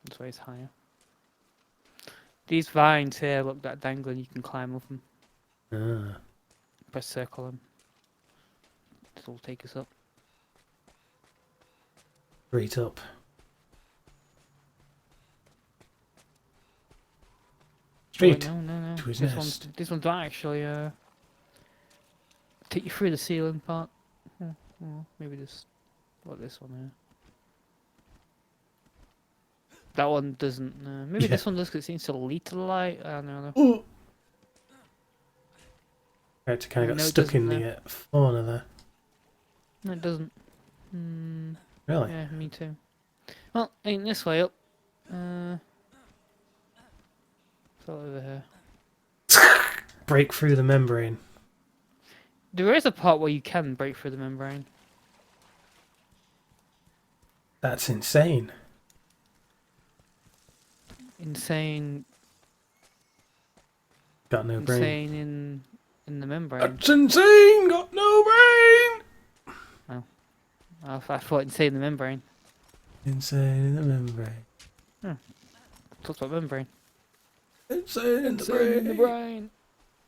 This way is higher. These vines here look that dangling, you can climb up them. Ah. Press circle them. This will take us up. Straight up. Straight. Oh, wait, no. to his This nest. this one's not actually take you through the ceiling part. Maybe this. What this one here? That one doesn't. Maybe Yeah. this one does because it seems to lead to the light. I don't know. Ooh. Right, to kind No, of got it stuck in doesn't the fauna there. No, it doesn't. Really? Yeah, me too. Well, ain't this way up. It's all over here. Break through the membrane. There is a part where you can break through the membrane. That's insane. Insane. Got no brain. Insane in the membrane. That's insane! Got no brain! I thought insane in the membrane. Insane in the membrane. Talks about membrane. Insane in the Insane brain. in the brain.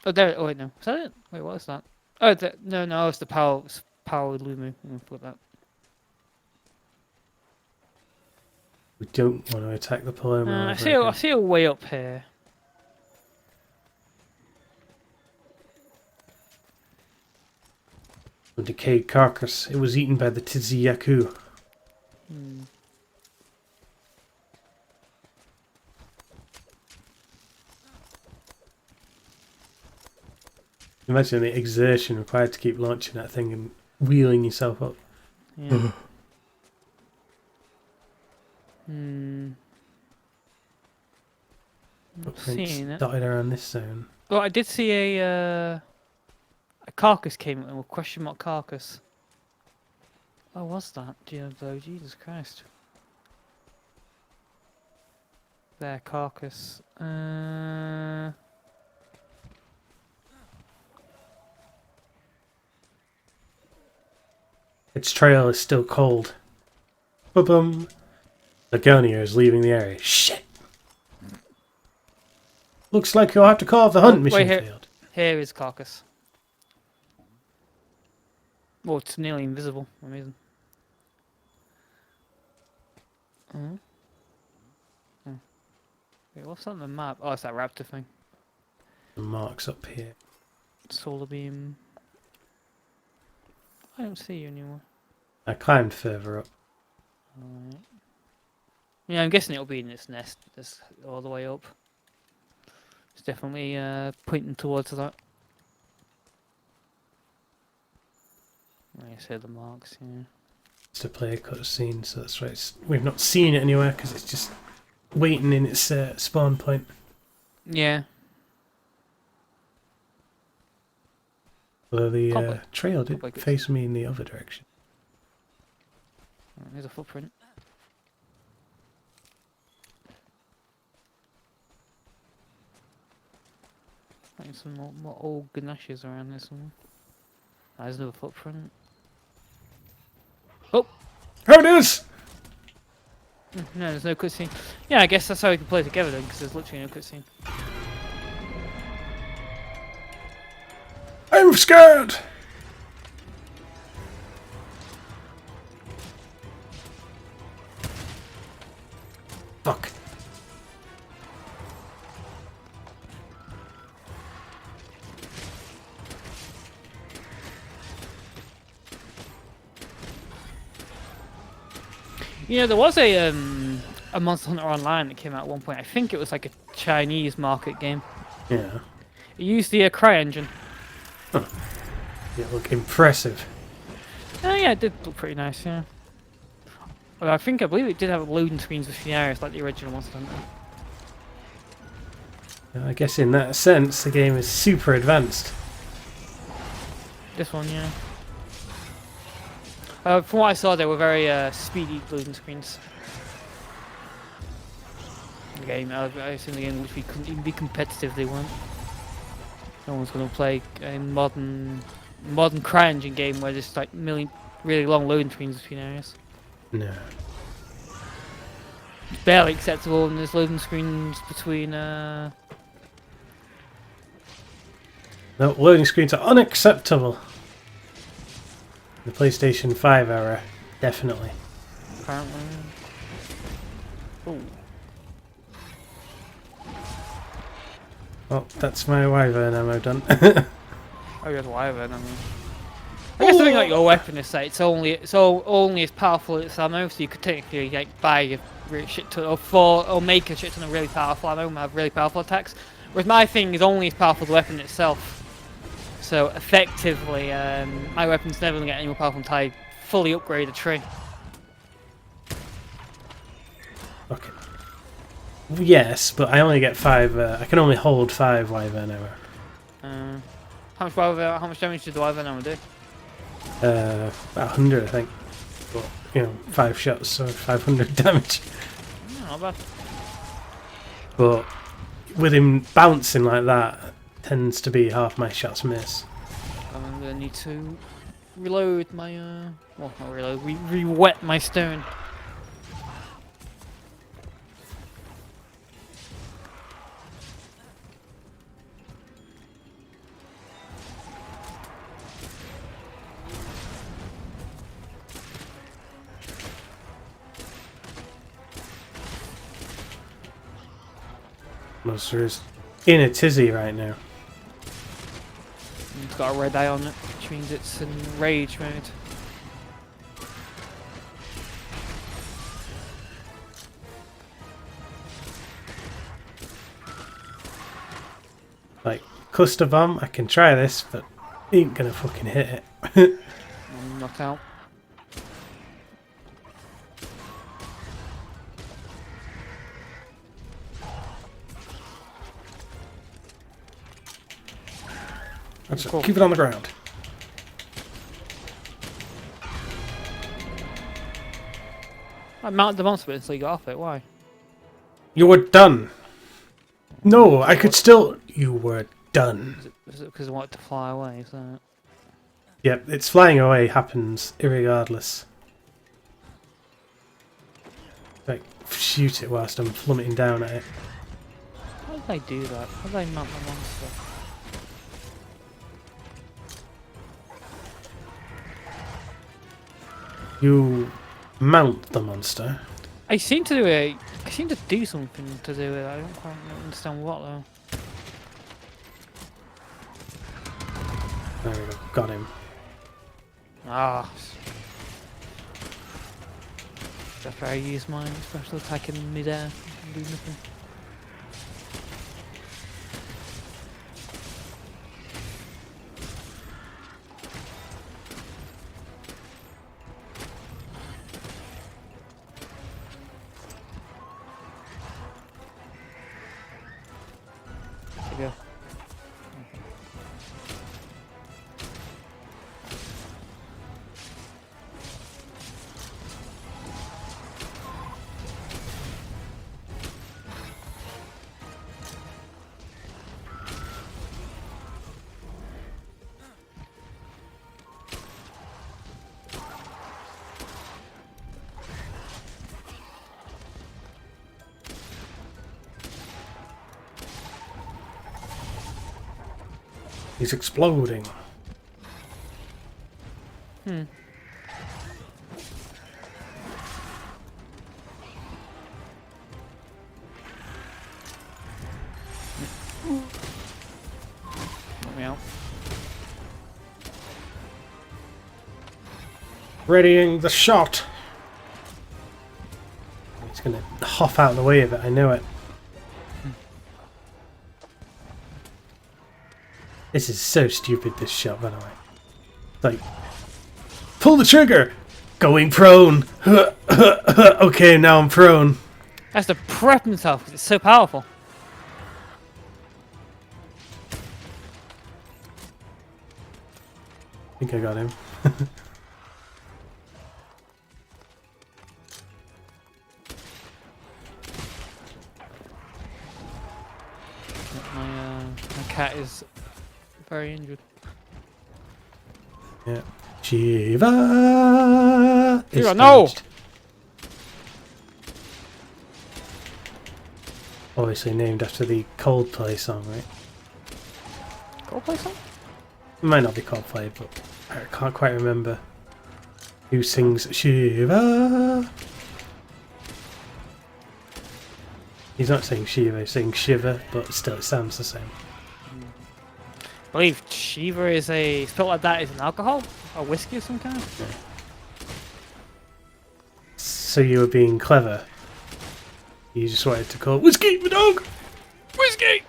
Oh, there. Oh wait, no. Is that it? Wait, what is that? Oh, no, it's the power. It's power Lumu. I'm gonna flip that. We don't want to attack the Paloma. I see a way up here. A decayed carcass. It was eaten by the Tiziyaku. Imagine the exertion required to keep launching that thing and wheeling yourself up. Yeah. Not Footprints seeing it. dotted around this zone. Well, I did see a carcass came in. Well, question mark carcass. What was that? Though, Jesus Christ. There, carcass. Its trail is still cold. Ba-bum. Lagonia is leaving the area. Shit! Looks like you'll have to call off the hunt mission here. field. Here is carcass. Well, it's nearly invisible. Amazing. Wait, what's on the map? Oh, it's that raptor thing. The marks up here. Solar beam. I don't see you anymore. I climbed further up. Alright. Yeah, I'm guessing it'll be in this nest. This all the way up. It's definitely pointing towards that. I see the marks. Yeah. It's to play a cutscene, so that's right. We've not seen it anywhere because it's just waiting in its spawn point. Yeah. Although the trail did Probably good. face me in the other direction. There's a footprint. There's some more old Ganashes around this one. There's another footprint. Oh! How it is! No, there's no cutscene. Yeah, I guess that's how we can play together then, because there's literally no cutscene. I'm scared! Fuck. You know, there was a Monster Hunter Online that came out at one point. I think it was like a Chinese market game. Yeah. It used the Cry engine. Yeah, look impressive. Oh yeah, it did look pretty nice, yeah. Well, I believe it did have loading screens with scenarios like the original Monster Hunter. I guess in that sense, the game is super advanced. This one, yeah. From what I saw, they were very speedy loading screens. The game, I assume the game which we couldn't even be competitive, they weren't. No one's going to play a modern CryEngine game where there's like really long loading screens between areas. No. It's barely acceptable, and there's loading screens between. No, loading screens are unacceptable. The PlayStation 5 era, definitely. Apparently. Ooh. Well, that's my wyvern ammo done. Oh, you have a wyvern ammo. I guess the thing about your weapon is that it's only as powerful as its ammo, so you could technically like buy a really shit ton or make a shit ton of really powerful ammo and have really powerful attacks. Whereas my thing is only as powerful as the weapon itself. So effectively, my weapon's never gonna get any more powerful until I fully upgrade a tree. Yes, but I only get 5. I can only hold 5 wyvern arrow. How much damage did the wyvern arrow do? About 100, I think. But, you know, 5 shots, so 500 damage. Not bad. But with him bouncing like that, tends to be half my shots miss. I'm gonna need to reload my well, not reload, re-wet my stone. Monster is in a tizzy right now. It's got a red eye on it, which means it's in rage mode. Like, cluster bomb, I can try this, but ain't gonna fucking hit it. I'm knocked out. That's Cool. it. Keep it on the ground. I mounted the monster bit until you got off it, why? You were done. No, I could still. You were done. Is it because I wanted to fly away, is that it? Yep, it's flying away happens irregardless. Like, shoot it whilst I'm plummeting down at it. How did I do that? How did I mount the monster? You mount the monster. I seem to do it. I seem to do something to do with it. I don't quite understand what though. There we go, got him. Ah. After I use my special attack in mid-air, I can do nothing. There we go. He's exploding. Hmm. Let me out. Readying the shot. He's gonna huff out of the way of it, I know it. This is so stupid, this shot, by the way. Like, pull the trigger! Going prone! Okay, now I'm prone. Has to prep himself because it's so powerful. I think I got him. My cat is very injured. Yeah. Shiva! is Shiva, no! damaged. Obviously named after the Coldplay song, right? Go play some? It might not be Coldplay, but I can't quite remember who sings Shiva. He's not saying Shiva, he's saying Shiva, but still it sounds the same. I believe Shiva is spelled like that is an alcohol? Or whiskey of some kind? So you were being clever. You just wanted to call it Whiskey, my dog! Whiskey!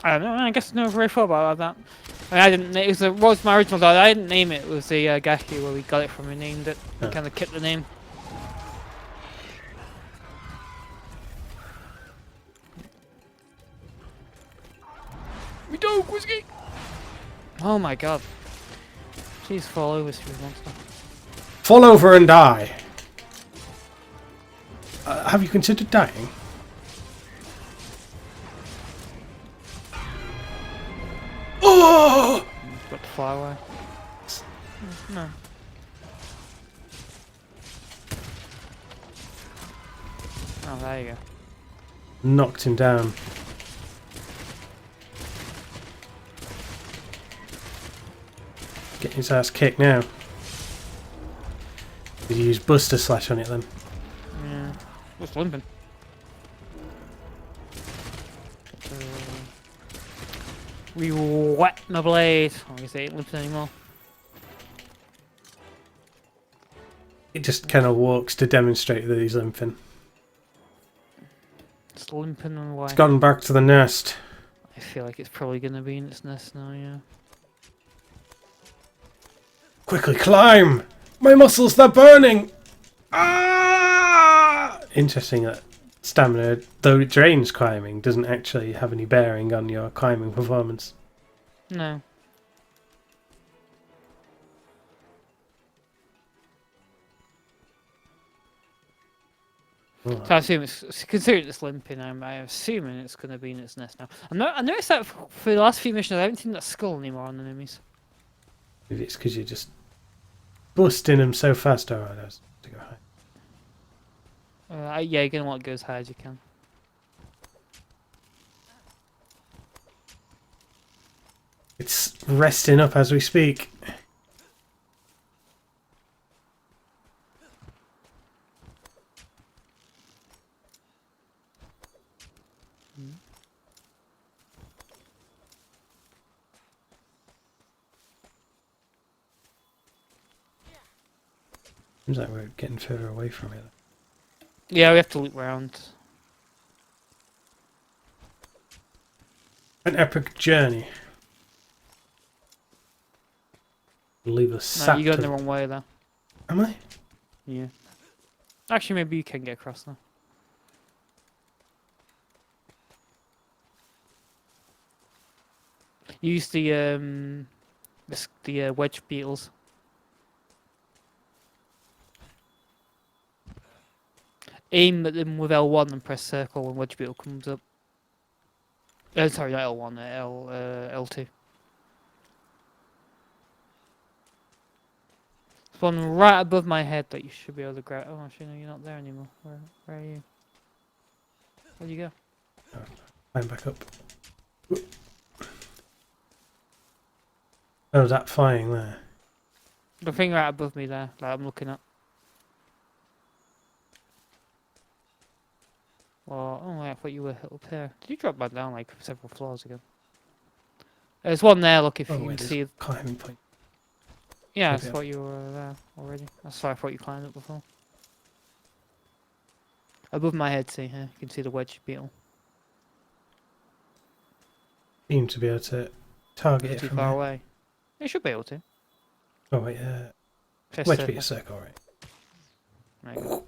I don't know, I guess no very far about that. I mean, I didn't. It was my original dog. I didn't name it. It was the Geki where we got it from. We named it. We Oh. kind of kept the name. No, Whiskey! Oh my god. Please fall over, stupid monster. Fall over and die. Have you considered dying? Oh! Got to fly away. No. Oh, there you go. Knocked him down. Getting his ass kicked now. Did you use Buster Slash on it then? Yeah. What's limping? We wet my blade. I guess it ain't limping anymore. It just kind of walks to demonstrate that he's limping. It's limping away. It's gone back to the nest. I feel like it's probably going to be in its nest now, yeah. Quickly climb! My muscles, they're burning! Ah! Interesting that stamina, though it drains climbing, doesn't actually have any bearing on your climbing performance. No. Oh. So I assume it's considering it's limping. I'm assuming it's going to be in its nest now. I noticed that for the last few missions, I haven't seen that skull anymore on enemies. Maybe it's because you're just busting them so fast. Oh, I was to go high. Yeah, you're going to want to go as high as you can. It's resting up as we speak. Seems like we're getting further away from it. Yeah, we have to loop round. An epic journey. Leave us No, sat. you're going the wrong way there. Am I? Yeah. Actually, maybe you can get across now. Use the wedge beetles. Aim at them with L1 and press circle when wedge beetle comes up. Sorry, not L1, L2. There's one right above my head that you should be able to grab. Oh, actually, no, you're not there anymore. Where are you? Where'd you go? Climb back up. Oh, that flying there. The thing right above me there, that I'm looking at. Well, oh, I thought you were up here. Did you drop back down like several floors ago? There's one there, look, if Oh, you wait, can there's see. climbing point. Yeah, I Maybe thought you were there already. That's why I thought you climbed up before. Above my head, see here, you can see the wedge beetle. Seem to be able to target it Too from far here. away. You should be able to. Oh wait, Press wedge circle. be a circle, right? There you go.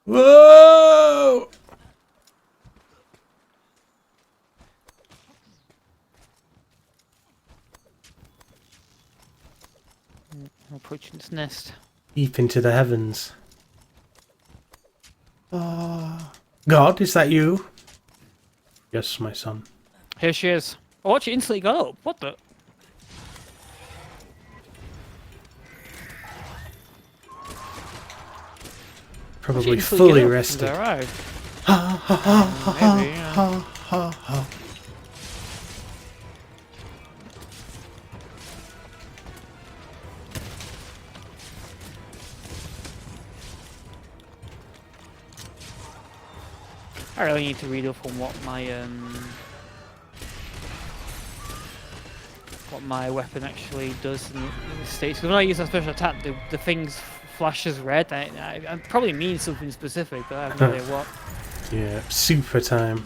Whoa! Approaching its nest. Deep into the heavens. Ah, God, is that you? Yes, my son. Here she is. Oh, watch it instantly got up. What the? Probably instantly fully get up and rested. arrived. Ha ha ha ha Maybe, yeah. ha ha ha. I really need to read up on what my weapon actually does in the states. Because when I use a special attack, the things flashes red. I probably mean something specific, but I have no idea what. Yeah, super time.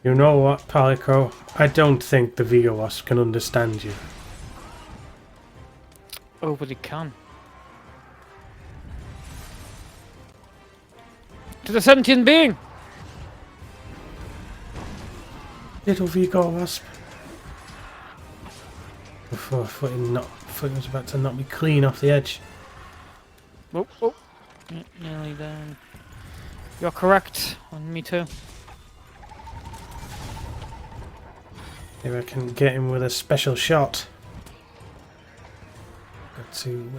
You know what, Palico? I don't think the Vega Wasp can understand you. Oh, but it can. To the sentient being! Little Vega Wasp. Before I thought he was about to knock me clean off the edge. Oh, oh. Yeah, nearly down. You're correct. On me too. Maybe I can get him with a special shot. Got to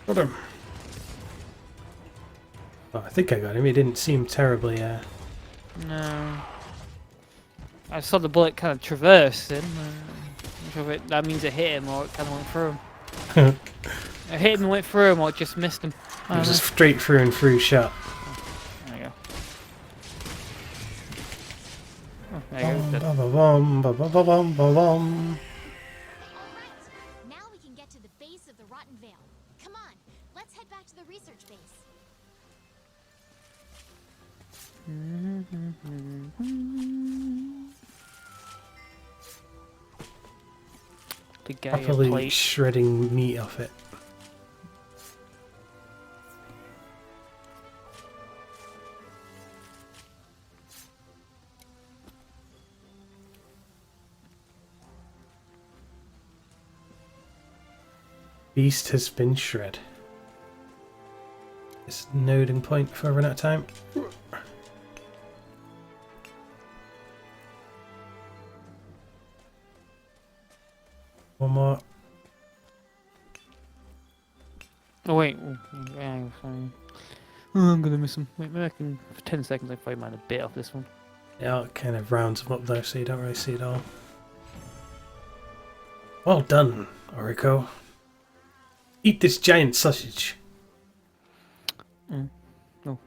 got him. Oh, I think I got him. He didn't seem terribly. No. I saw the bullet kind of traverse him. Not sure if that means it hit him or it kind of went through him. It hit him and went through him or it just missed him. It was a straight through and through shot. There you go. Oh, there you go. Bum, ba, ba, bum, ba, ba, ba, bum, ba, bum. Alright, now we can get to the base of the Rotten Vale. Come on, let's head back to the research base. The guy Properly plate. shredding meat off it. Beast has been shred. This node and point before I run out of time. One more. Oh wait, yeah, sorry. Oh, I'm gonna miss him. Wait, maybe I can, for 10 seconds I probably might a bit off this one. Yeah, it kind of rounds them up there so you don't really see it all. Well done, Orico. Eat this giant sausage. No.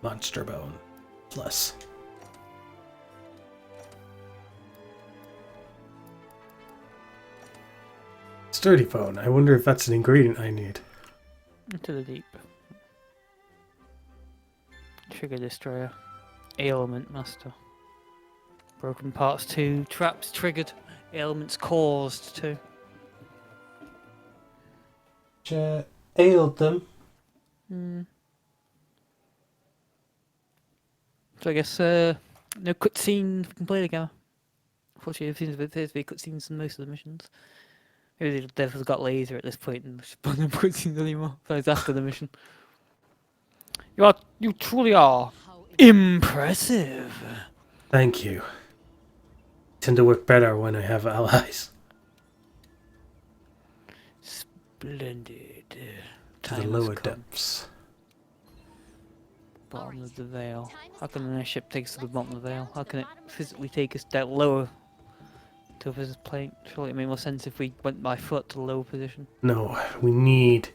Monster bone. Plus. Sturdy bone. I wonder if that's an ingredient I need. Into the deep. Trigger destroyer. Ailment master. Broken parts 2. Traps triggered. Ailments caused 2. Ailed them. So I guess no cutscene we can play together. Unfortunately, it seems to be cutscenes in most of the missions. Maybe the dev has got laser at this point and just put no cutscenes anymore. So it's after the mission. You truly are impressive. Thank you. Tend to work better when I have allies. Splendid. To the lower depths. Bottom of the Vale. How can an airship take us to the bottom of the Vale? How can it physically take us down lower to a physics plane? Surely it made more sense if we went by foot to the lower position. No, we need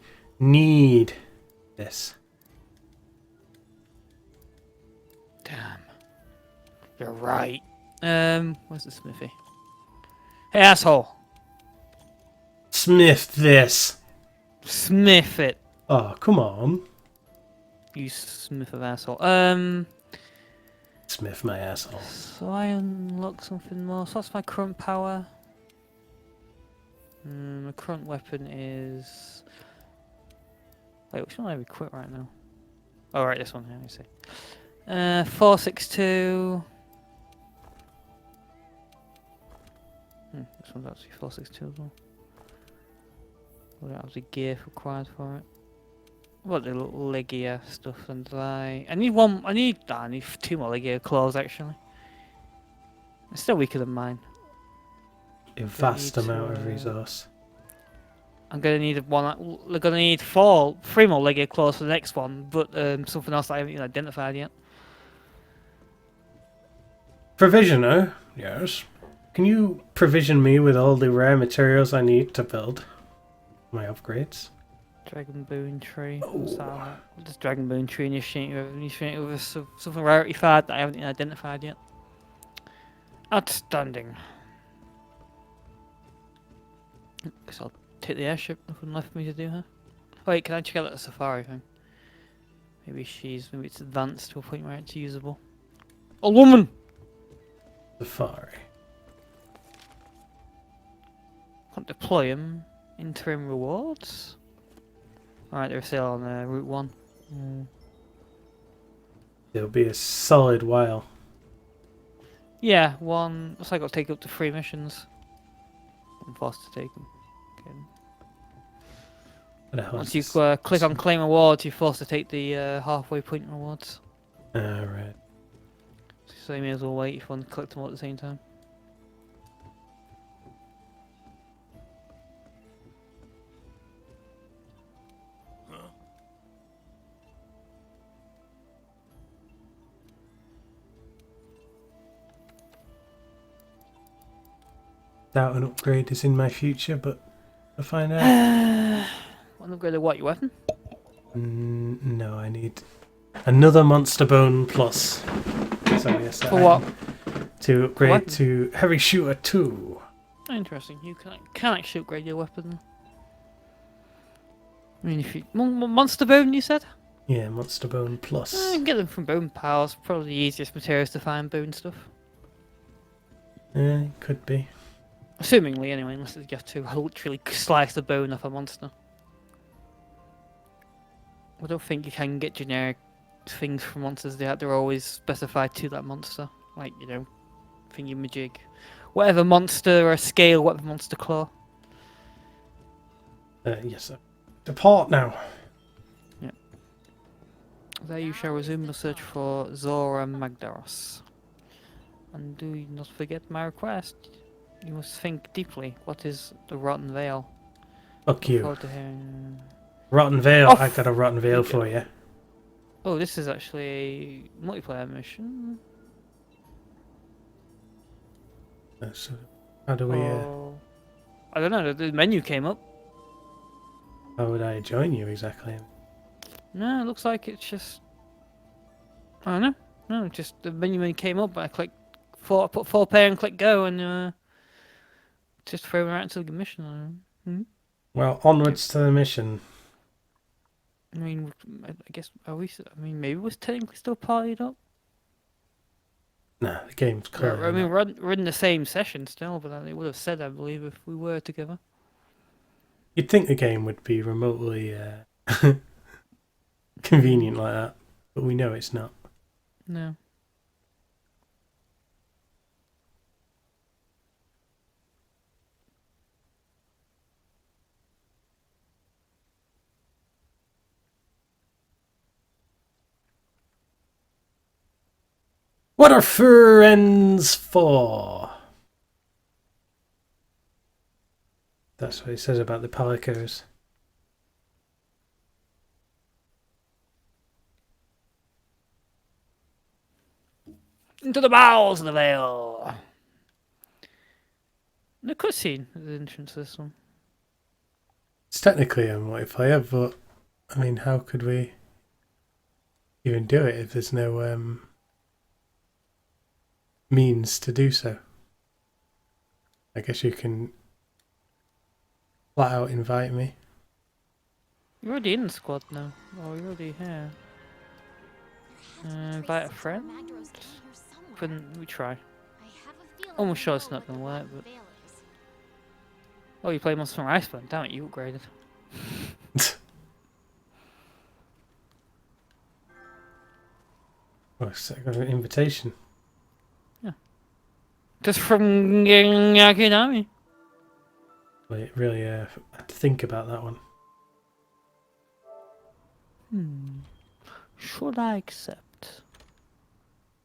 this. Damn. You're right. Where's the smithy? Hey, asshole! Smith this. Smith it. Oh, come on. You smith of asshole. Smith my asshole. So I unlock something more. So that's my current power. My current weapon is... Wait, which one do I equip right now? Oh, right, this one here, let me see. 462. This one's actually 462 as well. What else the gear required for it? What the little leg gear stuff and I need I need 2 more leg gear claws actually. It's still weaker than mine. A vast amount of resource. I'm gonna need we're gonna need 3 more leg gear claws for the next one, but something else I haven't even identified yet. Provisioner? Yes. Can you provision me with all the rare materials I need to build my upgrades? Dragon bone tree. Oh. What's that? What does dragon bone tree initiate with something rarity fad that I haven't even identified yet? Outstanding. Guess I'll take the airship. Nothing left for me to do, huh? Wait, can I check out that safari thing? maybe it's advanced to a point where it's usable. A woman! Safari. Can't deploy them. Interim rewards? Alright, they're still on Route 1. It'll be a solid while. Yeah, one. Looks like I'll take up to 3 missions. I'm forced to take them. Okay. What the hell Once is you this? click on claim awards, you're forced to take the halfway point rewards. Right. So you may as well wait if you want to collect them all at the same time. Doubt an upgrade is in my future, but I'll find out. Want to upgrade the what, your weapon? No, I need another Monster Bone Plus. So yes, For what? To upgrade What? to Heavy Shooter 2. Interesting. You can actually upgrade your weapon. I mean, if you monster bone, you said? Yeah, Monster Bone You Plus. can get them from bone piles. Probably the easiest materials to find bone stuff. Could be. Assumingly, anyway, unless you have to literally slice the bone off a monster. I don't think you can get generic things from monsters. They're always specified to that monster. Like, you know, thingy-majig. Whatever monster or scale, whatever monster claw. Yes, sir. Depart now. There you shall resume the search for Zora Magdaros. And do not forget my request. You must think deeply. What is the Rotten Veil? Fuck Look you. forward to hearing- Rotten Veil. Off I got a Rotten Veil you for you. Oh, this is actually a multiplayer mission. So how do we? Oh, I don't know. The menu came up. How would I join you exactly? No, it looks like it's just. I don't know. No, just the menu came up. I clicked put 4 player and click go, and just throw me right into the mission. Well, onwards to the mission. I mean, I guess are we? I mean, maybe we're technically still partied up. Nah, the game's clearly I mean, not. we're in the same session still, but it would have said, I believe, if we were together. You'd think the game would be remotely convenient like that, but we know it's not. No. What are friends for? That's what it says about the palicos. Into the bowels of the veil. The cutscene at the entrance to this one. It's technically a multiplayer, but I mean, how could we even do it if there's no means to do so? I guess you can flat out invite me. You're already in the squad now. Oh, you're already here. Invite a friend? Couldn't we try? Almost sure it's not gonna work, but. Oh, you play Monster Hunter Iceberg. Damn it, you upgraded. Oh, I got an invitation. Just from Game-Geki Nami. Well, really, I had to think about that one. Should I accept?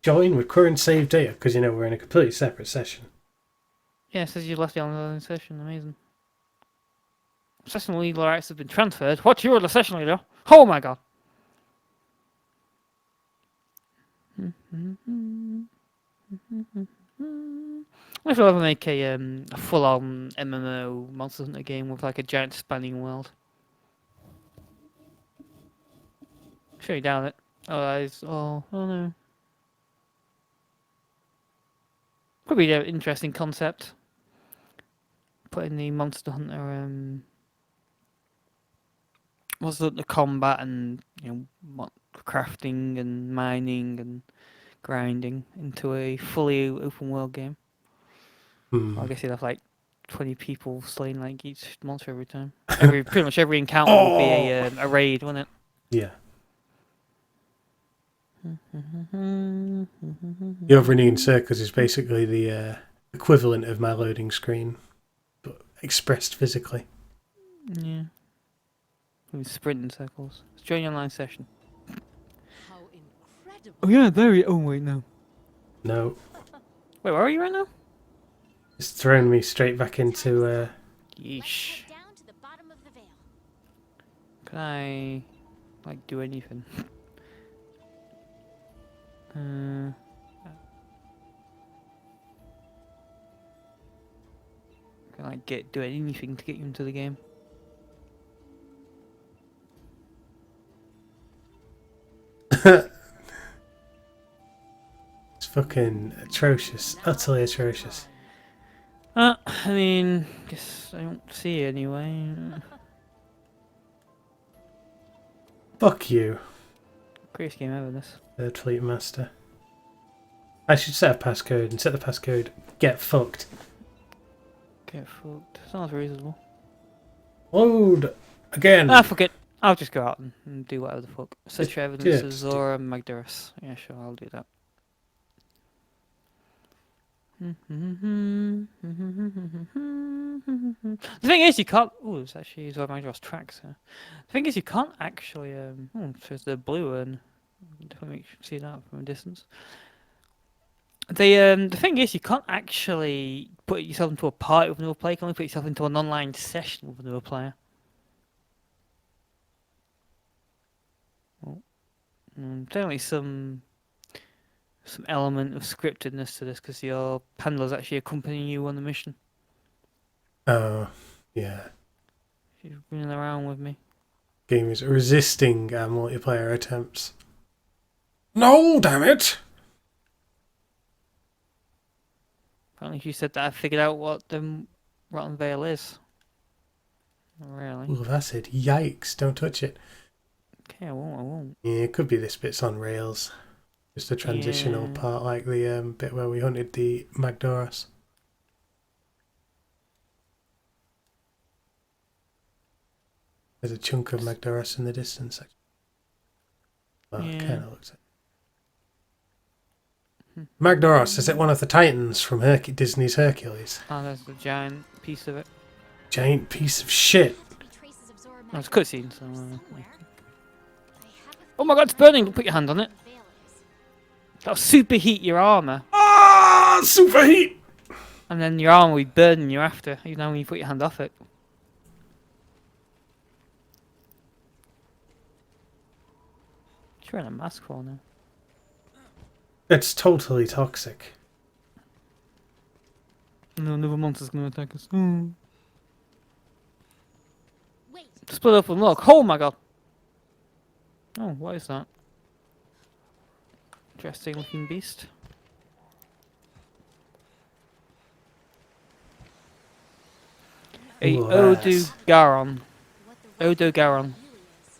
Join with current save data, because you know we're in a completely separate session. Yeah, it says you left the online session. Amazing. Session leader rights have been transferred. What? You were the session leader? Oh my god. I should ever make a full-on MMO Monster Hunter game with like a giant spanning world. Sure you doubt it. Oh no. Could be an interesting concept. Putting the Monster Hunter Monster Hunter combat and crafting and mining and grinding into a fully open world game. Well, I guess you'd have like 20 people slaying like each monster every time. Pretty much every encounter would be a raid, wouldn't it? Yeah. The overriding circus is basically the equivalent of my loading screen, but expressed physically. Yeah. With sprinting circles. Let's join your online session. How incredible. Oh yeah, there we. Oh wait, no. No, Wait, where are you right now? it's thrown me straight back into. Let's Yeesh. head down to the bottom of the veil. Can I like do anything? Can I do anything to get you into the game? It's fucking atrocious, utterly atrocious. I mean, guess I don't see it anyway. Fuck you, Greatest game ever, this. Third Fleet Master. I should set a passcode and set the passcode. Get fucked. Get fucked. Sounds reasonable. Load again. Ah, fuck it. I'll just go out and do whatever the fuck. Search for evidence yeah, of just do- Zora Magdaros. Yeah, sure, I'll do that. The thing is, you can't. Oh, it's actually Zora Magdaros tracks. The thing is, you can't actually. There's the blue one. Definitely see that from a distance. The thing is, you can't actually put yourself into a party with another player. You can only put yourself into an online session with another player. Definitely some element of scriptedness to this because your handler's actually accompanying you on the mission. Oh, yeah. She's running around with me. Game is resisting our multiplayer attempts. No, damn it! Apparently, she said that I figured out what the Rotten Vale is. Not really. Ooh, acid. Yikes, don't touch it. Okay, I won't. Yeah, it could be this bit's on rails. Just a transitional Yeah. part, like the bit where we hunted the Magdoros. There's a chunk of Magdoros in the distance. Well, it Yeah. kind of looks like. Magdoros, is it one of the Titans from Disney's Hercules? Oh, there's the giant piece of it. Giant piece of shit. Be traces of Zora Oh, it's a Magdaros cutscene, so. somewhere. I have a Oh my god, it's burning! Put your hand on it. feeling the veil is. That'll superheat your armor, Ah, super heat! and then your armor will be burning you after, even when you put your hand off it. She's wearing a mask for now. It's totally toxic. No, another monster's gonna attack us. Wait, Split up and look. Oh my god! Oh, what is that? Interesting looking beast. A Ooh, that's- Odogaron. what the rest of Odogaron. it really is.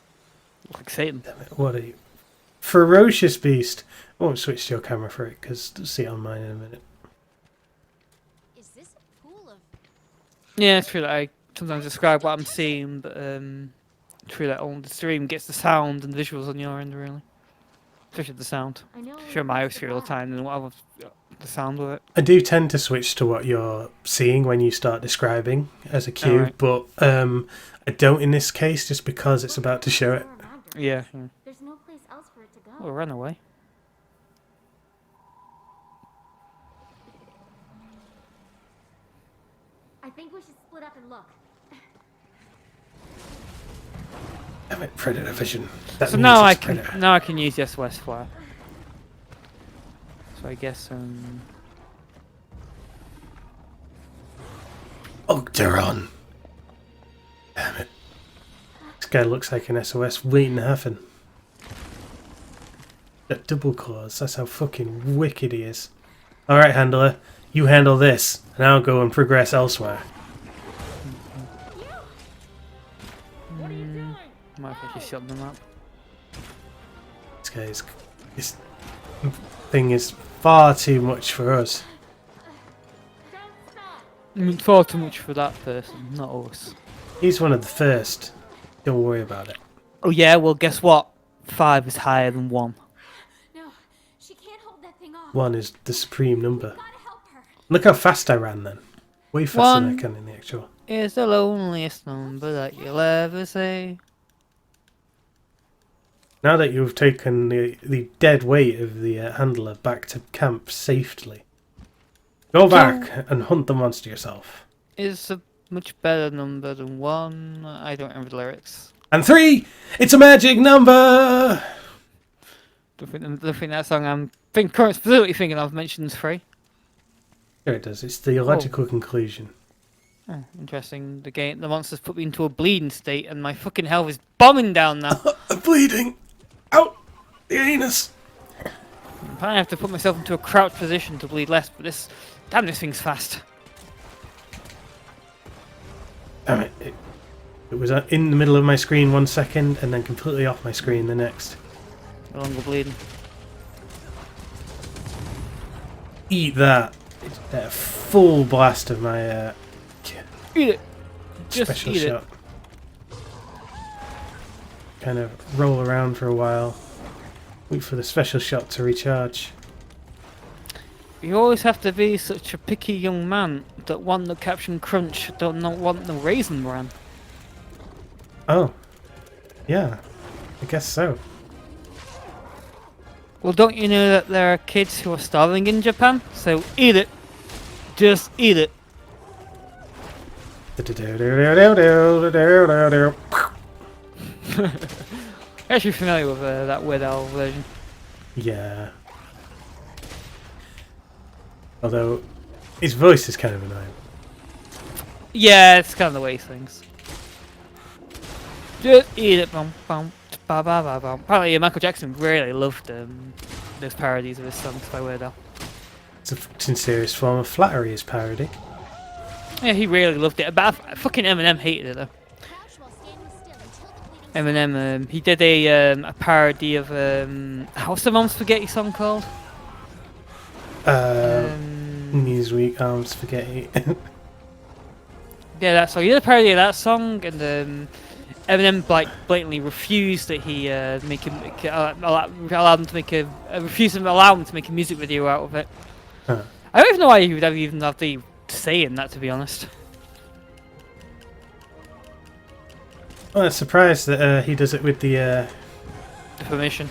Looks like Satan. Damn it, what are you? Ferocious beast. I won't switch to your camera for it because you'll see it on mine in a minute. Is this a pool of Yeah, it's true that I sometimes describe what I'm seeing, but true that on the stream gets the sound and the visuals on your end, really. Especially the sound. I know Show my screen all the time and whatever the sound with it. I do tend to switch to what you're seeing when you start describing as a cue, Alright. but I don't in this case just because it's about to show it. Yeah. There's no place else for it to go. Oh, run away. I think we should split up and look. Damn it, Predator vision. That So means now it's Predator. I can use the SOS flare. So I guess Ogderon. Damn it. This guy looks like an SOS waiting to happen. That double claws, that's how fucking wicked he is. Alright, handler, you handle this, and I'll go and progress elsewhere. might have actually shut them up. guys. This thing is far too much for us. I mean, far too much for that person, not us. He's one of the first. Don't worry about it. Oh yeah, well guess what? 5 is higher than 1. No, she can't hold that thing off. 1 is the supreme number. Gotta help her. Look how fast I ran then. Way faster than I 1 can in the actual. is the loneliest number that you'll ever say. Now that you've taken the dead weight of the handler back to camp safely, go back and hunt the monster yourself. Is a much better number than 1. I don't remember the lyrics. And 3, it's a magic number. The thing that song I'm specifically thinking of mentions 3. There it does. It's the logical conclusion. Oh, interesting. The monsters put me into a bleeding state, and my fucking health is bombing down now. I'm bleeding. Out the anus. I have to put myself into a crouched position to bleed less, but this thing's fast. Damn it. It was in the middle of my screen 1 second and then completely off my screen the next. No longer bleeding. Eat that. It's a full blast of my Eat it. Just special eat shot. Kind of roll around for a while. Wait for the special shot to recharge. You always have to be such a picky young man that want the Captain Crunch, don't not want the Raisin Bran. Oh. Yeah. I guess so. Well, don't you know that there are kids who are starving in Japan? So eat it. Just eat it. Actually familiar with that Weird Al version. Yeah. Although, his voice is kind of annoying. Yeah, it's kind of the way he sings. Just eat it, bum bum ba ba ba bum. Apparently, Michael Jackson really loved those parodies of his songs by Weird Al. It's a sincerest form of flattery, his parody. Yeah, he really loved it. But fucking Eminem hated it though. Crouch while standing still until the bleeding Eminem, he did a parody of what's the Mom Spaghetti song called? Newsweek Arms Spaghetti. Yeah, that song. He did a parody of that song, and Eminem like blatantly refused that he allow him to make a refused to allow him to make a music video out of it. Huh. I don't even know why he would ever even have the say in that, to be honest. Well, I'm surprised that he does it with the The permission.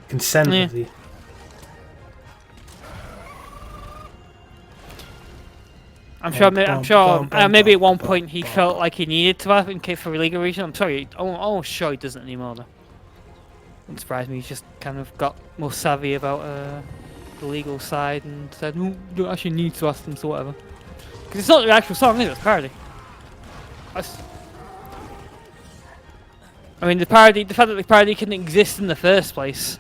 consent Yeah. of the. I'm sure maybe at one point he felt like he needed to have it in case for legal reason. I'm sorry, I'm almost sure he doesn't anymore though. Wouldn't surprise me. He's just kind of got more savvy about the legal side and said, "No, you don't actually need to ask them to whatever." Because it's not the actual song, is it? It's a parody. I mean, the fact that the parody couldn't exist in the first place,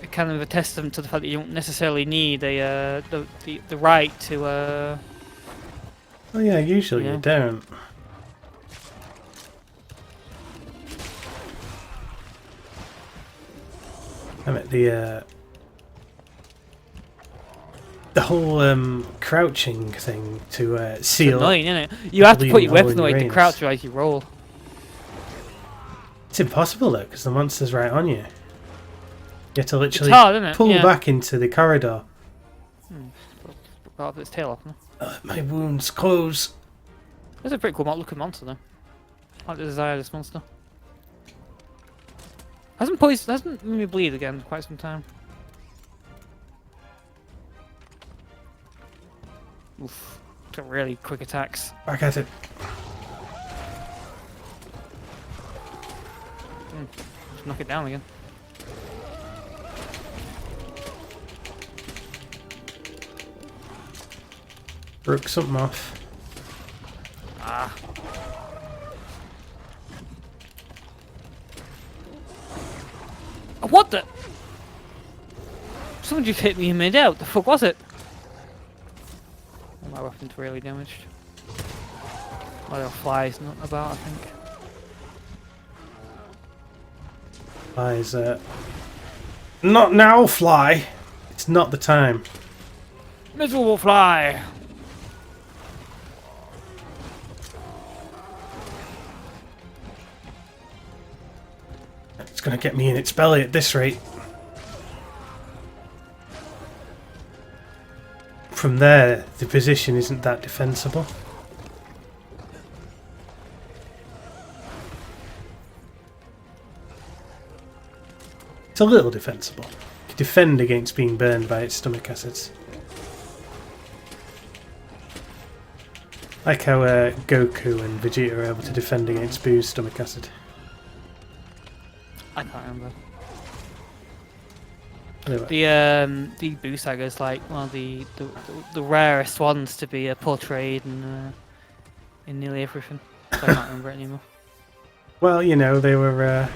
it kind of a testament to the fact that you don't necessarily need the right to. Oh yeah, usually Yeah. you don't. I mean the whole crouching thing to It's seal. annoying, isn't it? You have to put your bleeding hole weapon in away your to anus. crouch as you roll. It's impossible though, because the monster's right on you. You have to It's literally hard, isn't it? pull Yeah. back into the corridor. Part of its tail off. No? My wounds close. That's a pretty cool looking monster though. I like the design of this monster. Hasn't made me bleed again for quite some time. Oof. Got really quick attacks. Back at it. Just knock it down again. Broke something off. Ah. Oh, what the? Someone just hit me in mid-air. What the fuck was it? Oh, my weapon's really damaged. Well, there are flies not about, I think. Fly is not now, fly. It's not the time. Miserable fly. It's gonna get me in its belly at this rate. From there, the position isn't that defensible. It's a little defensible. You can defend against being burned by its stomach acids. Like how Goku and Vegeta are able to defend against Boo's stomach acid. I can't remember. Anyway. The Boo Saga is like one of the rarest ones to be portrayed in nearly everything. So I can't remember it anymore. Well, you know, they were...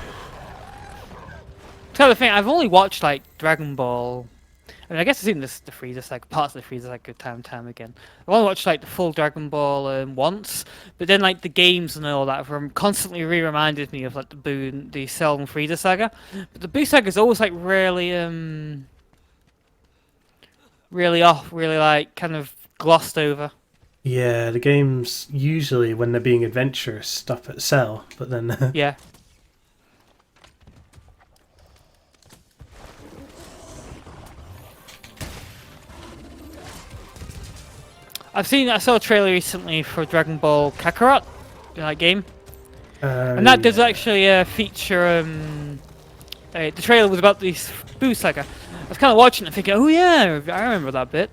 So the thing, I've only watched like Dragon Ball. I mean, I guess I've seen the Frieza Saga, parts of the Frieza Saga time and time again. I've only watched like the full Dragon Ball once, but then like the games and all that have constantly reminded me of like the Boo, the Cell and Frieza Saga. But the Boo Saga is always like really off, really like kind of glossed over. Yeah, the games usually, when they're being adventurous, stop at Cell, but then... Yeah. I saw a trailer recently for Dragon Ball Kakarot, that game, and that does actually feature. The trailer was about the Boo Saga. I was kind of watching it, thinking, "Oh yeah, I remember that bit."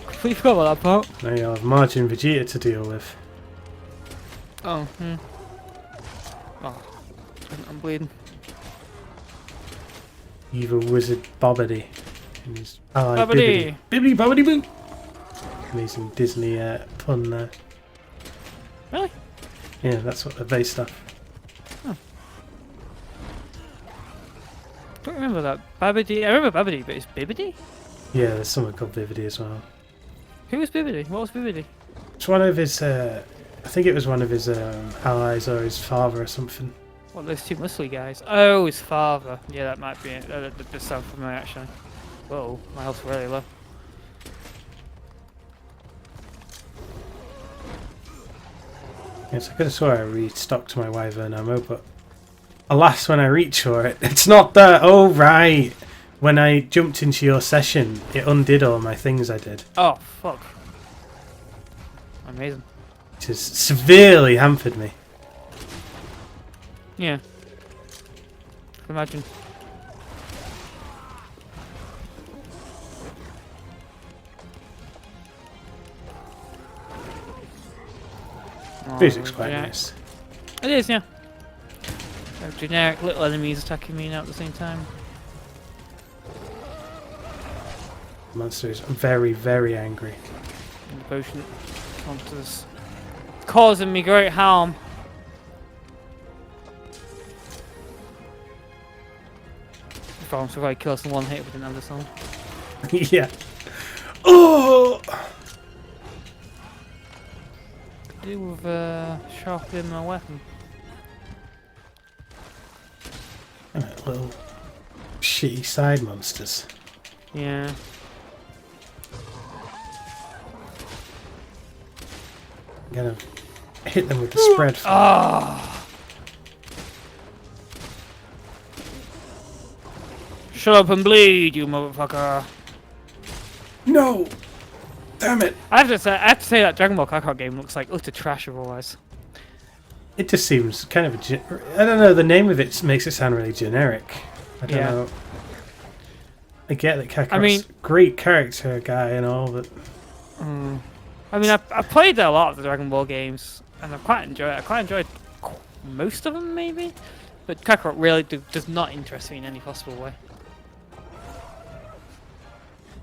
Completely forgot about that part. Now you have Margin Vegeta to deal with. Oh, oh, I'm bleeding. Evil Wizard Bobbity. And his ally Bobbity! Bibbidi Bobbidi Boo! Amazing Disney pun there. Really? Yeah, that's what they're based off. Don't remember that. Babidi. I remember Babidi, but it's Bibbidi? Yeah, there's someone called Bibbidi as well. Who was Bibbidi? What was Bibbidi? It's one of his... I think it was one of his allies or his father or something. What, those two muscly guys? Oh, his father. Yeah, that might be it. That does sound familiar, actually. Whoa, my health's really low. Yes, I could have swore I restocked my Wyvern ammo, but alas, when I reach for it, it's not there! Oh, right! When I jumped into your session, it undid all my things I did. Oh, fuck. Amazing. Which has severely hampered me. Yeah. Imagine. Music's quite yeah. nice. It is, yeah. Generic little enemies attacking me now at the same time. The monster is very, very angry. And the potion monsters causing me great harm. If I was to kill us in one hit, we didn't have this on. Yeah. Oh! Could do with sharpening my weapon. Little shitty side monsters. Yeah. I'm gonna hit them with the spread. Ah! Shut up and bleed, you motherfucker! No! Damn it! I have to say that Dragon Ball Kakarot game looks like utter trash otherwise. It just seems kind of I don't know, the name of it makes it sound really generic. I don't know. I get that Kakarot's great character guy and all, but... I mean, I've played a lot of the Dragon Ball games, and I've quite enjoyed it. I quite enjoyed most of them, maybe? But Kakarot really does not interest me in any possible way.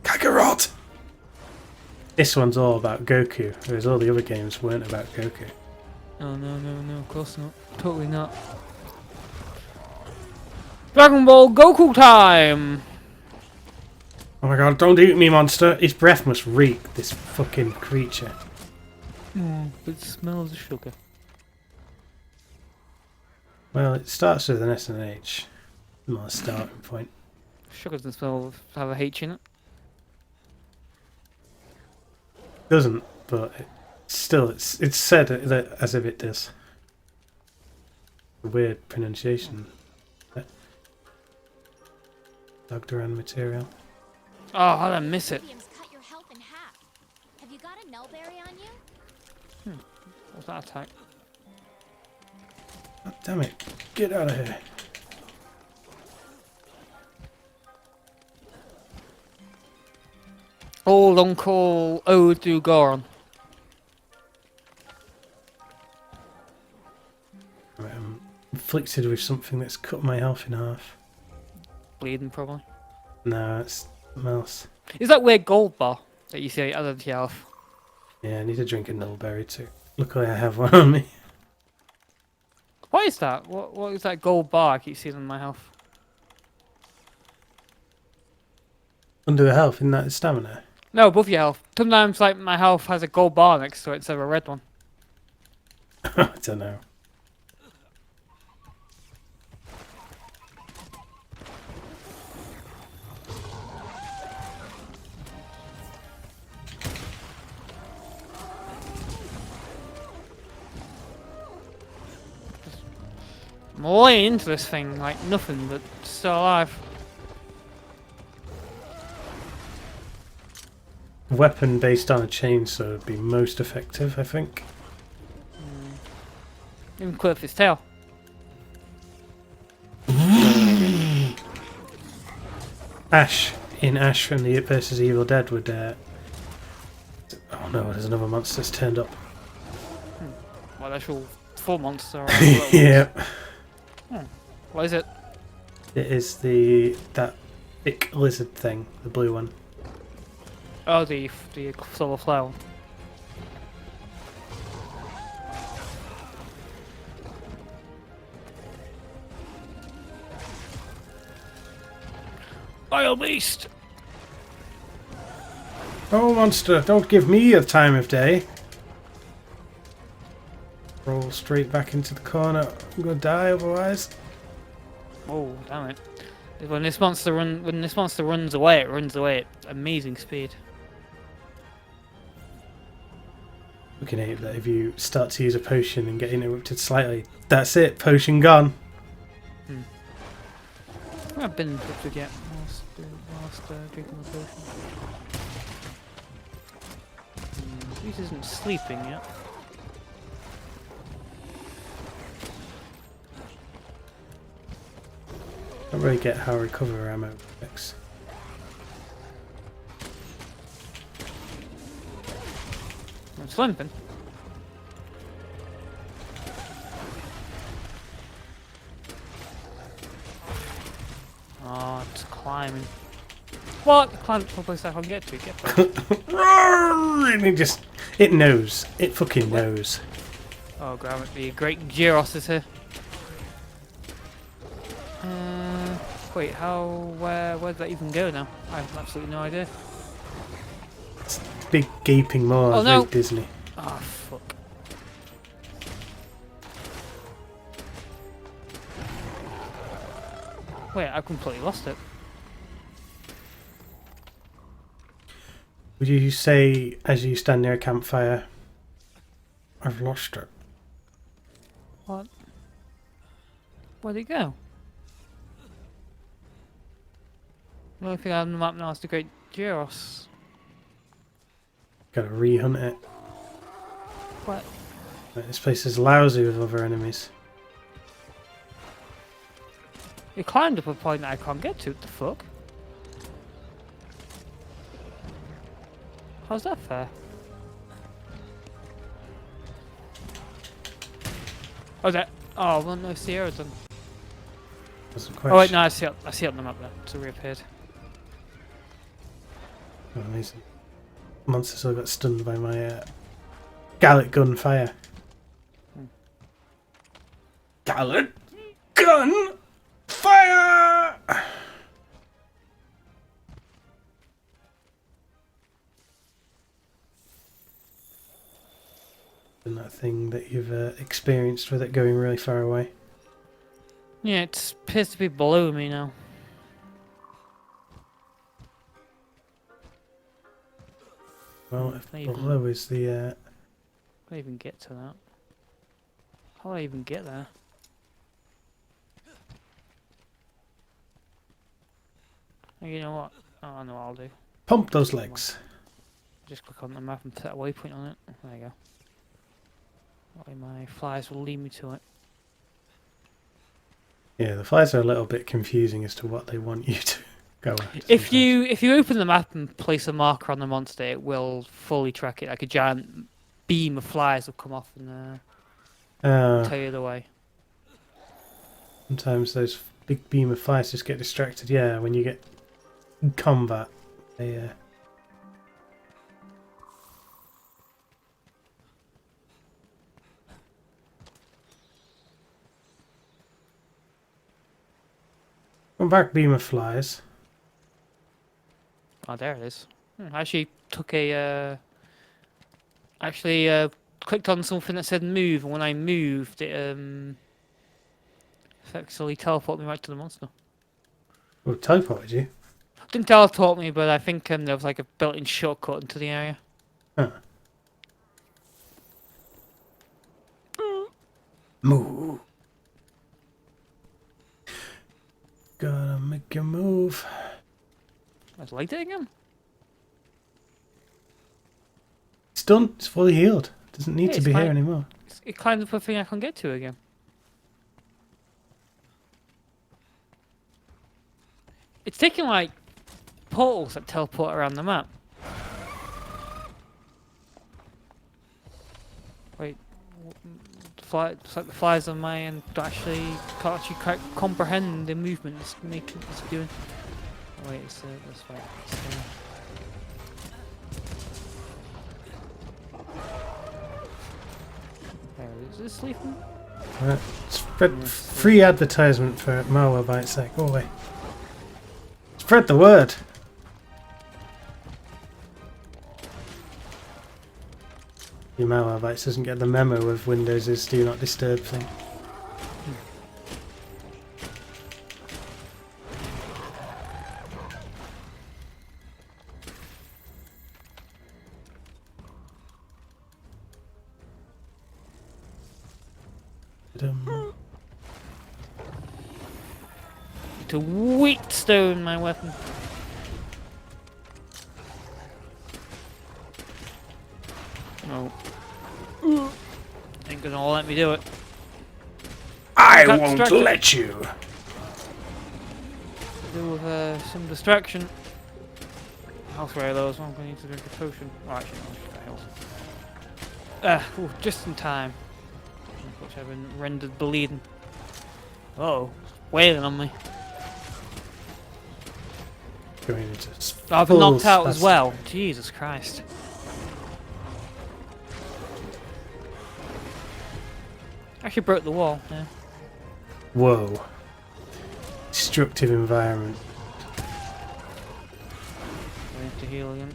Kakarot! This one's all about Goku, whereas all the other games weren't about Goku. Oh, no, of course not. Totally not. Dragon Ball Goku time! Oh my god, don't eat me, monster! His breath must reek, this fucking creature. It smells of sugar. Well, it starts with an S and an H. My starting point. Sugar doesn't smell have a H in it. Doesn't, but it's said that as if it does. Weird pronunciation. Dogdoran material. Oh, how did I miss it? Lithium's cut your health in half. Have you got a nullberry on you? What's that attack? Oh, damn it! Get out of here! Old Uncle Odu Goron. Right, I'm inflicted with something that's cut my health in half. Bleeding, probably. No, it's something else. Is that weird gold bar that you see other than your health? Yeah, I need to drink a nullberry too. Luckily, I have one on me. What is that? What is that gold bar I keep seeing on my health? Under the health, isn't that stamina? No, above your health. Sometimes, like, my health has a gold bar next to it instead of a red one. I don't know. I'm way into this thing like nothing, but still alive. Weapon based on a chainsaw would be most effective, I think. Even clip his tail. Ash in Ash from the versus Evil Dead would. Oh no, there's another monster that's turned up. Well, actual full monster. Or little ones. Yeah, What is it? it is that thick lizard thing, the blue one. Oh, the solar flower. Bio beast. Oh, monster! Don't give me a time of day. Roll straight back into the corner. I'm gonna die otherwise. Oh, damn it! When this monster runs away, it runs away at amazing speed. Looking at it, that if you start to use a potion and get interrupted slightly, that's it. Potion gone. I haven't been interrupted yet. Whilst drinking the potion. This isn't sleeping yet. I don't really get how recover ammo works. I'm slumping. Oh, it's climbing. What? Climb to a place I can get to. Get there. And it knows. It fucking knows. Oh, grab it. The great Gyros is here. Wait, where did that even go now? I have absolutely no idea. Big gaping maw, Oh, no. like Disney. Oh, fuck. Wait, I completely lost it. Would you say, as you stand near a campfire, I've lost it? What? Where'd it go? The only thing I have on the map now is the Great Gyros. Gotta re-hunt it. What? Like, this place is lousy with other enemies. It climbed up a point that I can't get to. What the fuck? How's that fair? Oh, that. Oh, well, no, Sierra done. Wasn't quite Oh wait, no, I see it on the map there. It's reappeared. Oh, amazing. Monster still got stunned by my Gallet gun fire. Gallet gun fire! And that thing that you've experienced with it going really far away. Yeah, it appears to be below me now. Well, if Can I even, below is the can I even get to that? How do I even get there? You know what? Oh, I know what I'll do. pump those legs. Just click on the map and set a waypoint on it. There you go. That way my flies will lead me to it. Yeah, the flies are a little bit confusing as to what they want you to go at. If you open the map and place a marker on the monster, it will fully track it. Like a giant beam of flies will come off and tell you the way. Sometimes those big beam of flies just get distracted. Yeah, when you get in combat, they come back, beam of flies. Oh, there it is. I actually took a clicked on something that said move, and when I moved, it effectively teleported me right to the monster. Oh, teleported you. Didn't teleport me, but I think there was like a built-in shortcut into the area. Huh. Move. Gotta make a move. I liked it again. It's done. It's fully healed. Doesn't need Yeah, to it's be here fine. anymore. It kind of a thing I can get to again. It's taking like portals that teleport around the map. Wait, it's like the flies on my end can't actually quite comprehend the movement it's doing. Oh, wait, it's this way. Is this leaving? Right. Spread free advertisement for malware by its sake. Go away. Spread the word. Your Malwarebytes doesn't get the memo of Windows' do not disturb thing. To wheatstone my weapon. No. Ain't gonna let me do it. I Got won't distracted. let you. Do with some distraction. I'll spray those. I'm gonna need to drink a potion. Oh, actually, no, ooh, just in time. Which I've been rendered bleeding. Uh-oh, it's wailing on me. Going into I've been knocked out as spasm. well. Jesus Christ. Actually broke the wall, yeah. Whoa. Destructive environment. I have to heal again.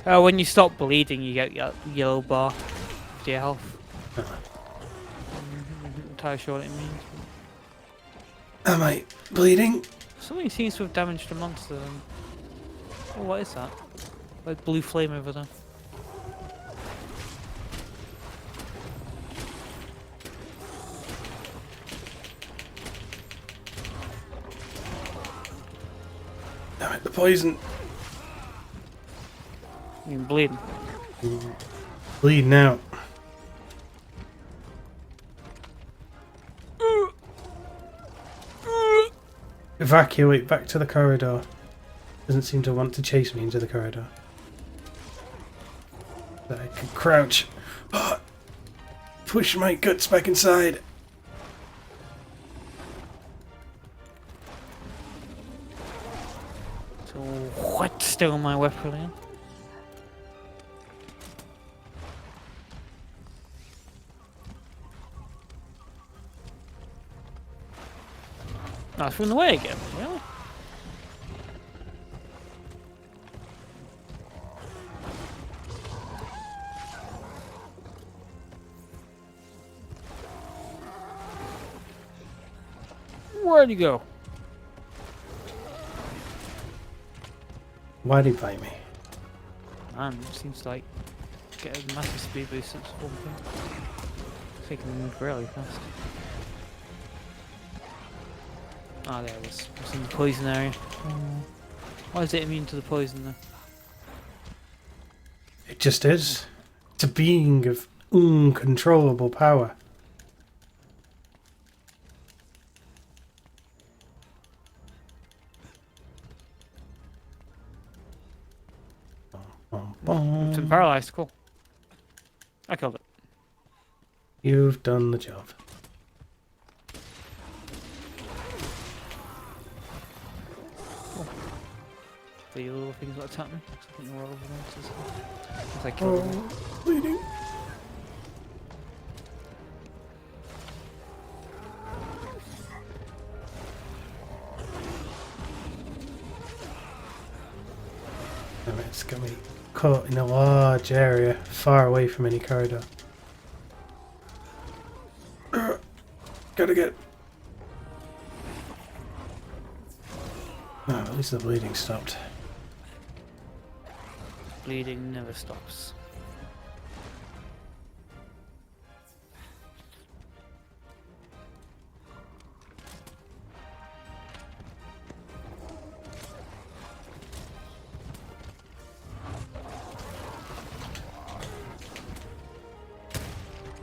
Oh, when you stop bleeding, you get your yellow bar with your health. I'm not entirely sure what it means. Am I bleeding? Something seems to have damaged the monster. Oh, what is that? Like blue flame over there. Damn it, the poison. You can bleed. Bleeding out. Evacuate back to the corridor. Doesn't seem to want to chase me into the corridor. That I can crouch. Push my guts back inside. So what? Still my weapon in. Oh, it's from the way again. Really? Where'd he go? Why'd he bite me? Man, it seems like get a massive speed boost. That's one thing. They can move really fast. Ah, there it was. It's in the poison area. Why is it immune to the poison though? It just is. It's a being of uncontrollable power. It's been paralyzed. Cool. I killed it. You've done the job. The little things that attack me. I think they're all over there. As I killed them. Bleeding. Damn it, it's got me caught in a large area, far away from any corridor. Gotta get. Oh, at least the bleeding stopped. Bleeding never stops.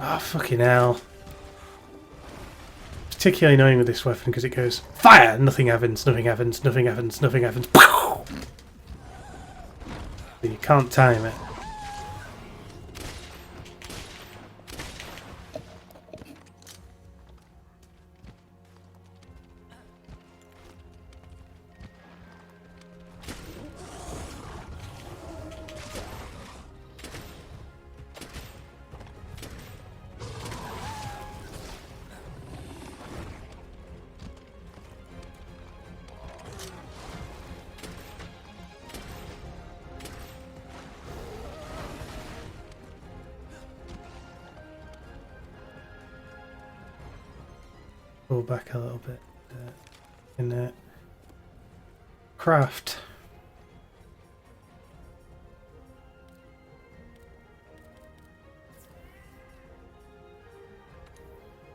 Oh, fucking hell. Particularly annoying with this weapon because it goes fire, nothing happens, nothing happens, nothing happens, nothing happens. Pow! You can't time it. Pull back a little bit. In there. Craft.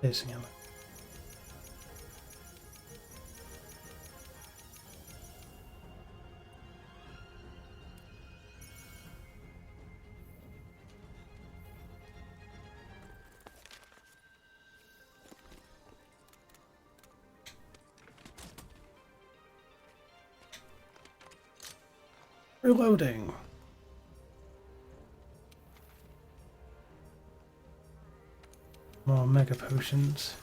Piercing element. Reloading. More mega potions.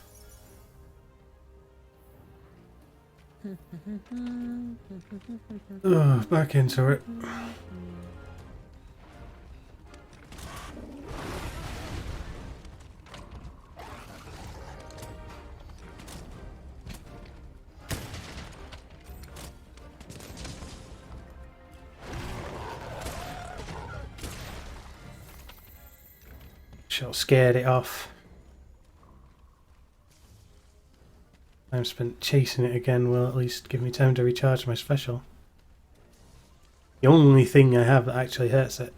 Ugh, back into it. Shot scared it off. Time spent chasing it again will at least give me time to recharge my special. The only thing I have that actually hurts it.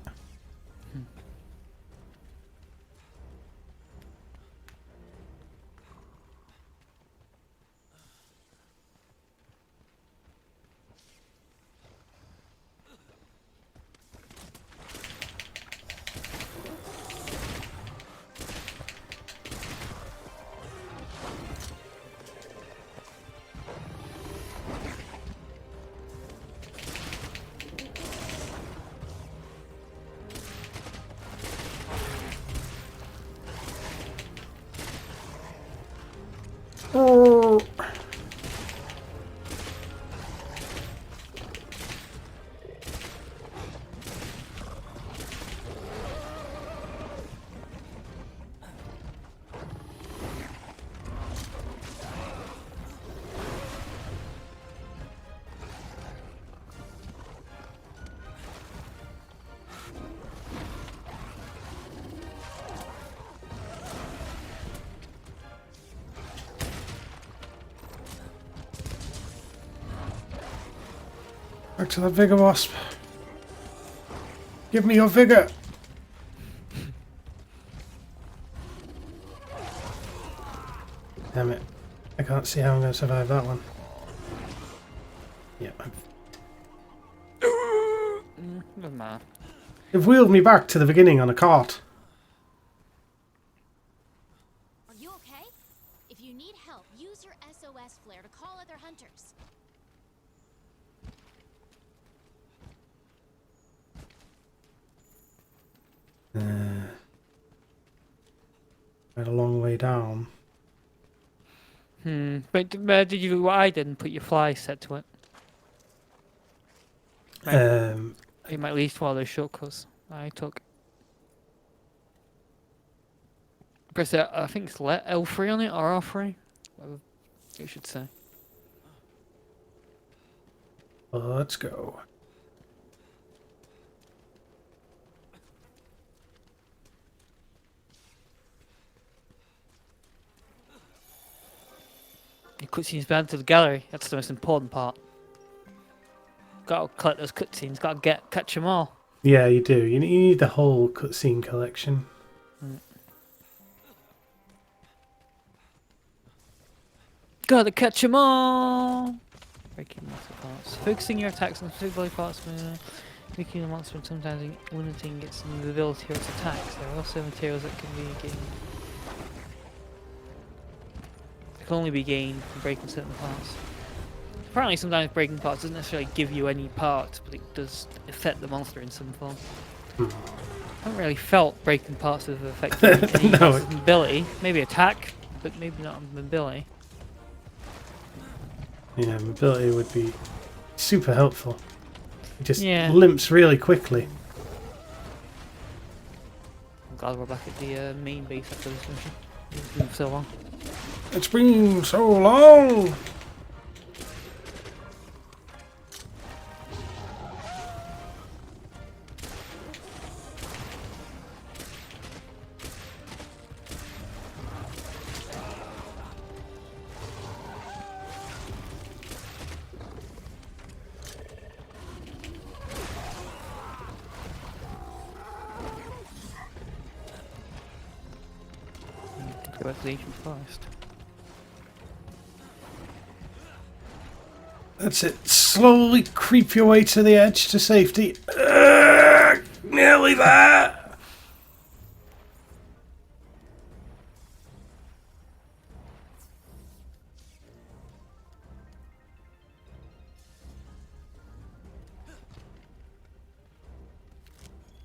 Back to the Vigor Wasp. Give me your vigor. Damn it. I can't see how I'm going to survive that one. Yeah, Doesn't matter. they've wheeled me back to the beginning on a cart. Are you okay? If you need help, use your SOS flare to call other hunters. Quite a long way down. But where did you do what I did and put your fly set to it? You might least follow those shortcuts I took. Press it, I think it's L3 on it, or R3. Whatever you should say. Let's go. Your cutscenes down to the gallery. That's the most important part. Gotta collect those cutscenes. Gotta catch them all. Yeah, you do. You need the whole cutscene collection. Gotta catch them all. Breaking monster parts. Focusing your attacks on specific body parts, making the monster and sometimes limiting its ability or its attacks. There are also materials that can be gained. They can only be gained from breaking certain parts. Apparently sometimes breaking parts doesn't necessarily give you any parts, but it does affect the monster in some form. I haven't really felt breaking parts have affected any No. monster's ability. Maybe attack, but maybe not mobility. Yeah, mobility would be super helpful. It just Yeah. limps really quickly. I'm glad we're back at the main base after this mission. It's been so long. It's been so long! Go back to the ancient forest. That's it. Slowly creep your way to the edge to safety. Nearly there!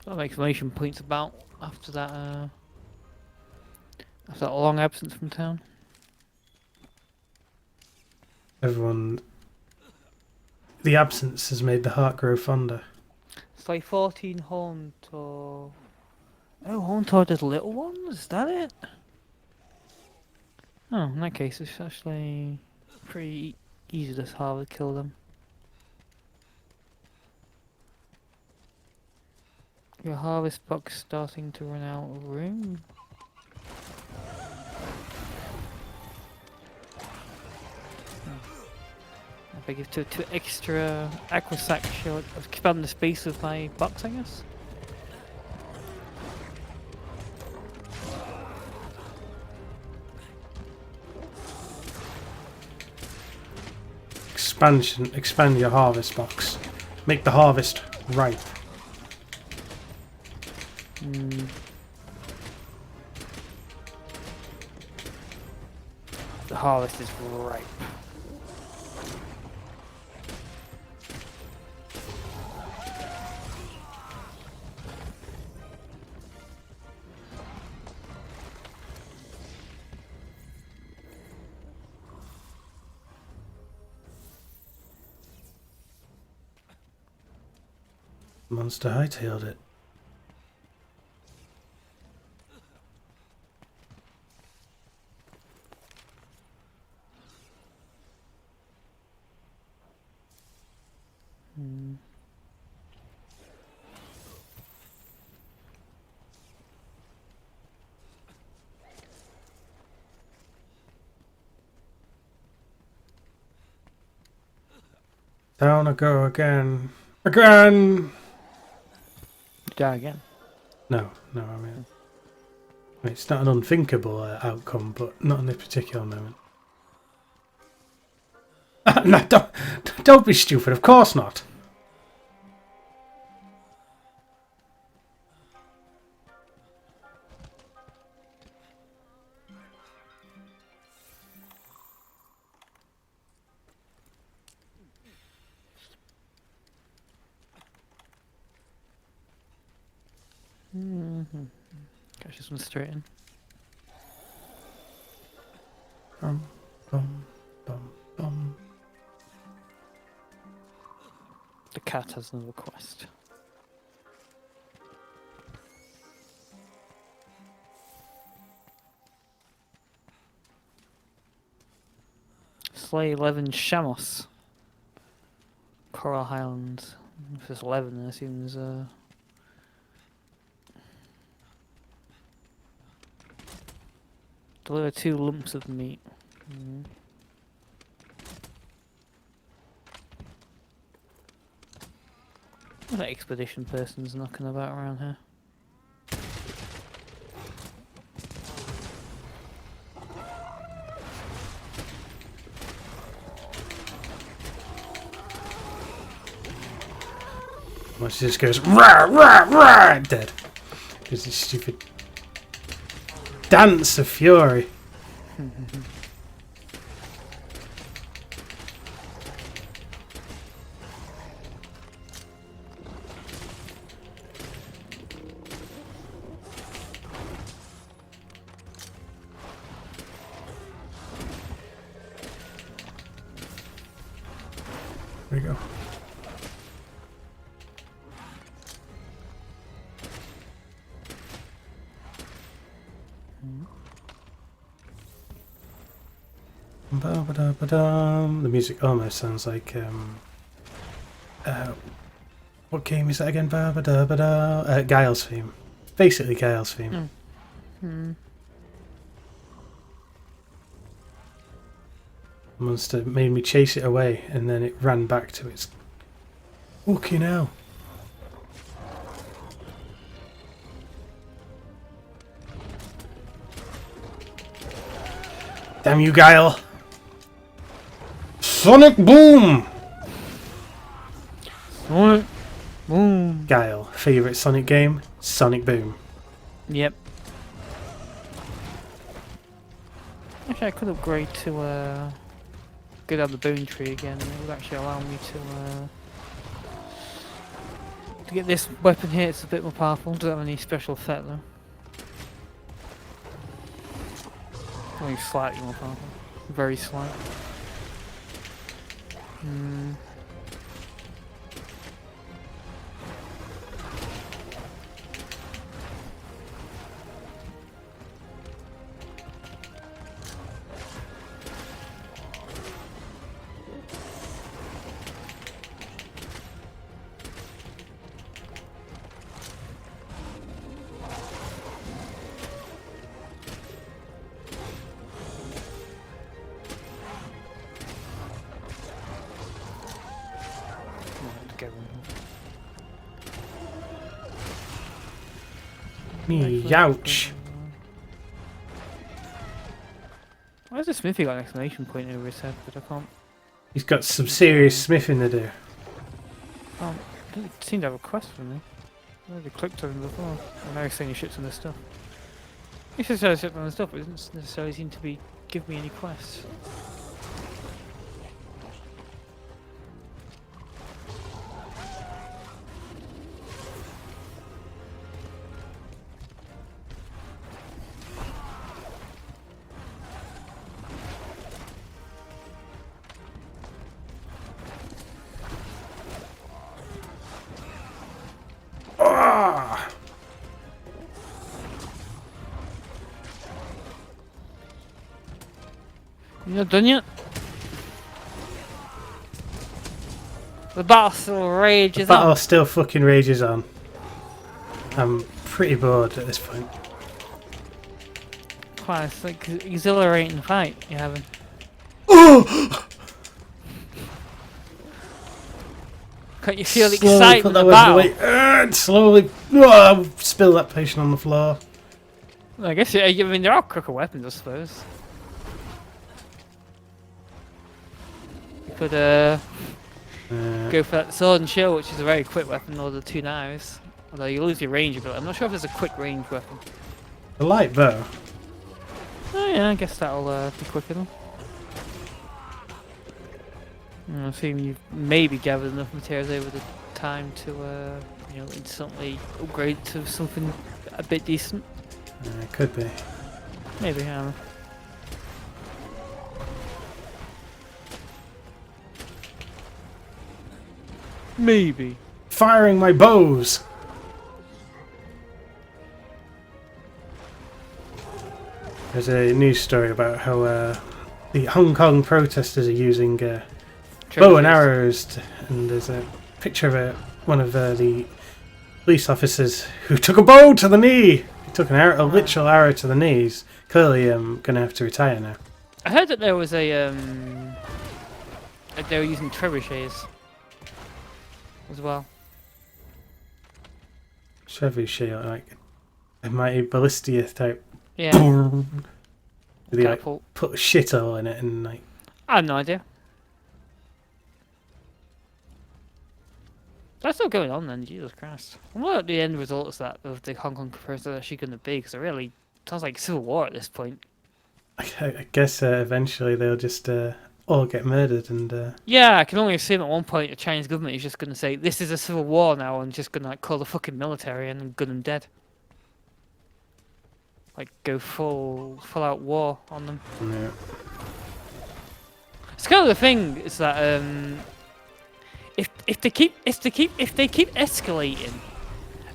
Some exclamation points about after that long absence from town. Everyone... The absence has made the heart grow fonder. It's like 14 Hauntor. Oh, Hauntor does little ones? Is that it? Oh, in that case, it's actually pretty easy to hard kill them. Your harvest box starting to run out of room. If I give two extra aqua sacs, I'll expand the space of my box, I guess. Expand your harvest box. Make the harvest ripe. The harvest is ripe. Monster hightailed it. Down I go again. Again! Die again. No, I mean, it's not an unthinkable outcome, but not in this particular moment. No, don't be stupid, of course not. Catch this one straight in. Bum, bum, bum, bum. The cat has another quest. Slay 11 Shamos. Coral Highlands. If there's 11, there seems deliver 2 lumps of meat. What expedition person's knocking about around here? Well, she just goes rah rah rah, dead. Because this stupid dance of fury. There we go. Ba-ba-da-ba-dum. The music almost sounds like what game is that again? Ba-ba-da-ba-da. Guile's theme. Basically Guile's theme. Monster made me chase it away, and then it ran back to its. Fucking hell. Damn you, Guile! Sonic Boom! Sonic Boom! Guile, favourite Sonic game? Sonic Boom. Yep. Actually, I could upgrade to go down the bone tree again. It would actually allow me to get this weapon here. It's a bit more powerful. Doesn't have any special effect though. Only slightly more powerful. Very slight. Ouch. Why has the Smithy got an exclamation point over his head? But I can't. He's got some serious smithing to do. Doesn't seem to have a quest for me. I already clicked on him before. And now he's saying he shits on this stuff. He says I shit on this stuff, but it doesn't necessarily seem to be give me any quests. You not done yet? The battle still rages The battle on. still fucking rages on. I'm pretty bored at this point. Quite, it's like an exhilarating fight you're having. Can't you feel the Slowly put excitement that of weapon battle? away. And slowly spill that potion on the floor. I guess, I mean, there are quicker weapons, I suppose. You could go for that sword and shield, which is a very quick weapon, or the two knives. Although you lose your range a bit. I'm not sure if there's a quick range weapon. The light bow. Oh yeah, I guess that'll be quicker then. I assume you've maybe gathered enough materials over the time to, you know, instantly upgrade to something a bit decent. It could be. Maybe, I don't know. Maybe. Firing my bows. There's a news story about how the Hong Kong protesters are using bow and arrows, and there's a picture of one of the police officers who took a bow to the knee. He took a literal arrow to the knees. Clearly, gonna have to retire now. I heard that there was a like they were using trebuchets as well. Trebuchet, like a mighty ballistia type. Yeah. Did he like Catapult. put shit all in it and like? I have no idea. That's still going on then, Jesus Christ. I wonder what the end results of the Hong Kong protest are actually going to be, because it really sounds like civil war at this point. I guess eventually they'll just all get murdered and. Yeah, I can only assume at one point the Chinese government is just going to say, this is a civil war now, and just going to like call the fucking military and gun them dead. Like, go full out war on them. Yeah. It's kind of the thing is that if they keep escalating,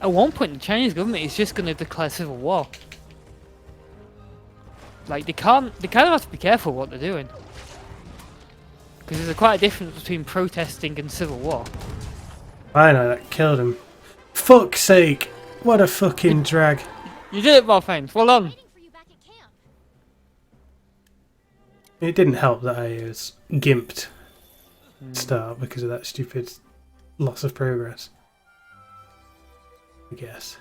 at one point the Chinese government is just going to declare civil war. Like they kind of have to be careful what they're doing, because there's quite a difference between protesting and civil war. I know that killed him. Fuck's sake! What a fucking drag. You did it, well, thanks. Well done. Waiting for you back at camp. It didn't help that I was gimped at the start because of that stupid loss of progress. I guess.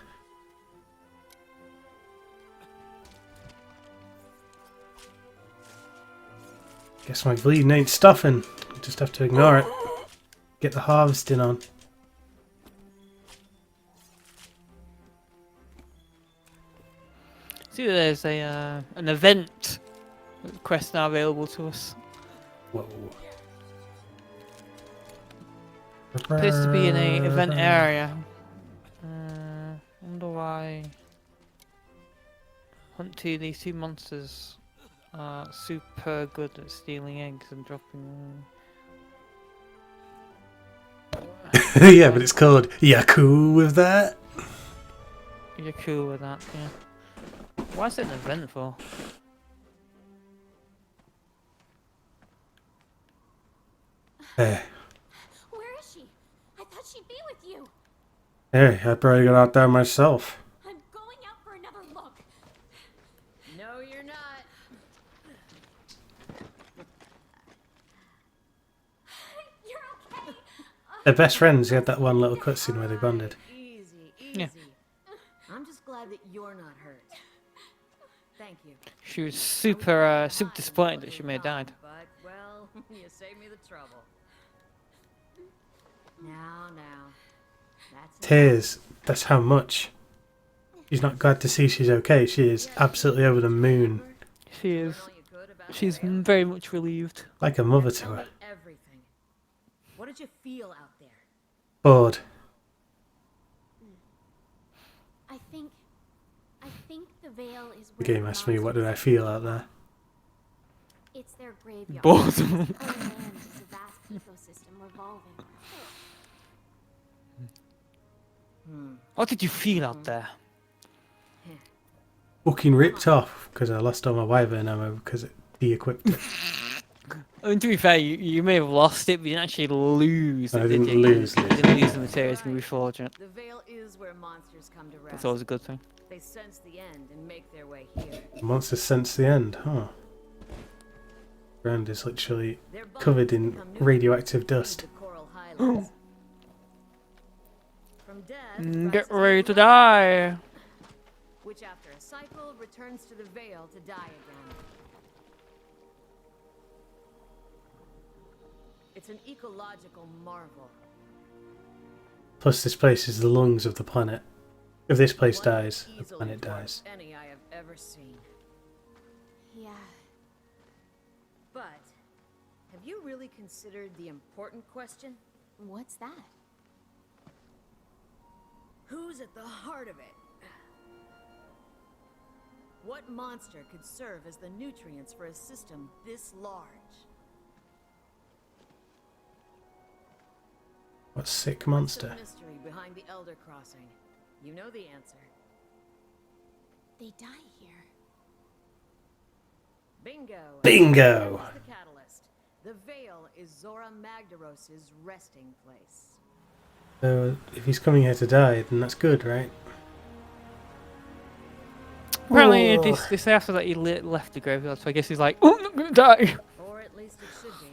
Guess my bleeding ain't stopping. Just have to ignore it. Get the harvesting on. See, there's a an event quest now available to us. Whoa. Appears to be in a event area. Wonder why. Hunt these two monsters are super good at stealing eggs and dropping. Yeah, but it's called Yaku with that. You're cool with that, yeah. Why is it an event for? Hey, Where is she? I thought she'd be with you. hey, I probably got out there myself. I'm going out for another look. No, you're not. You're okay. They're best friends. You had that one little cutscene where they bonded. Easy, Yeah. easy. I'm just glad that you're not hurt. Thank you. She was super disappointed that she may have died. But, well, you saved me the trouble. Now. That's Tears. That's how much. She's not glad to see she's okay. She is absolutely over the moon. She is. all you could about She's the veil. very much relieved. Like a mother to Tell me her. everything. What did you feel out there? Bored. I think the veil is The where game asked me, what did I feel out there? It's their graveyard. Boredom. Whole land is a vast ecosystem revolving. What did you feel out there? Fucking ripped off because I lost all my wyvern ammo because it de-equipped it. I mean, to be fair, you may have lost it, but you didn't actually lose I it, didn't did you? lose You it. didn't lose the materials, can be fortunate. The veil is where monsters come to rest. That's always a good thing. They sense the end and make their way here. Monsters sense the end, huh? Ground is literally Their bones covered in become new radioactive dust. the coral highlands. death, Get rises ready to life, die. which after a cycle returns to the veil to die again. It's an ecological marvel. Plus, this place is the lungs of the planet. If this place One dies, the easily planet dwarfs dies. any I have ever seen. Yeah. But have you really considered the important question? What's that? Who's at the heart of it? What monster could serve as the nutrients for a system this large? What sick What's monster? the mystery behind the Elder Crossing? You know the answer. They die here. Bingo! Bingo! That was the catalyst. The Veil is Zora Magdaros's resting place. So, if he's coming here to die, then that's good, right? Apparently, Oh. they say after that he left the graveyard, so I guess he's like, oh, I'm gonna die. Or at least it should be.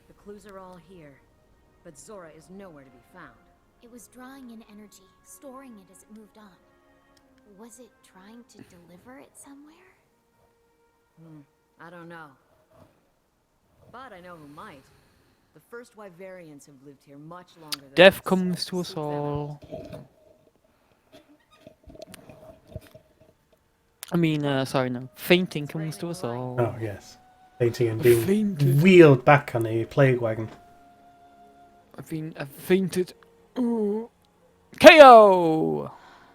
The clues are all here, but Zora is nowhere to be found. It was drawing in energy, storing it as it moved on. Was it trying to deliver it somewhere? I don't know. But I know who might. The first Wyverians have lived here much longer than Death us. comes to us Seek them out. all. I mean, sorry, no. Fainting comes to us all. Oh, yes. Fainting and I've being fainted. wheeled back on a plague wagon. I've fainted. Ooh. KO!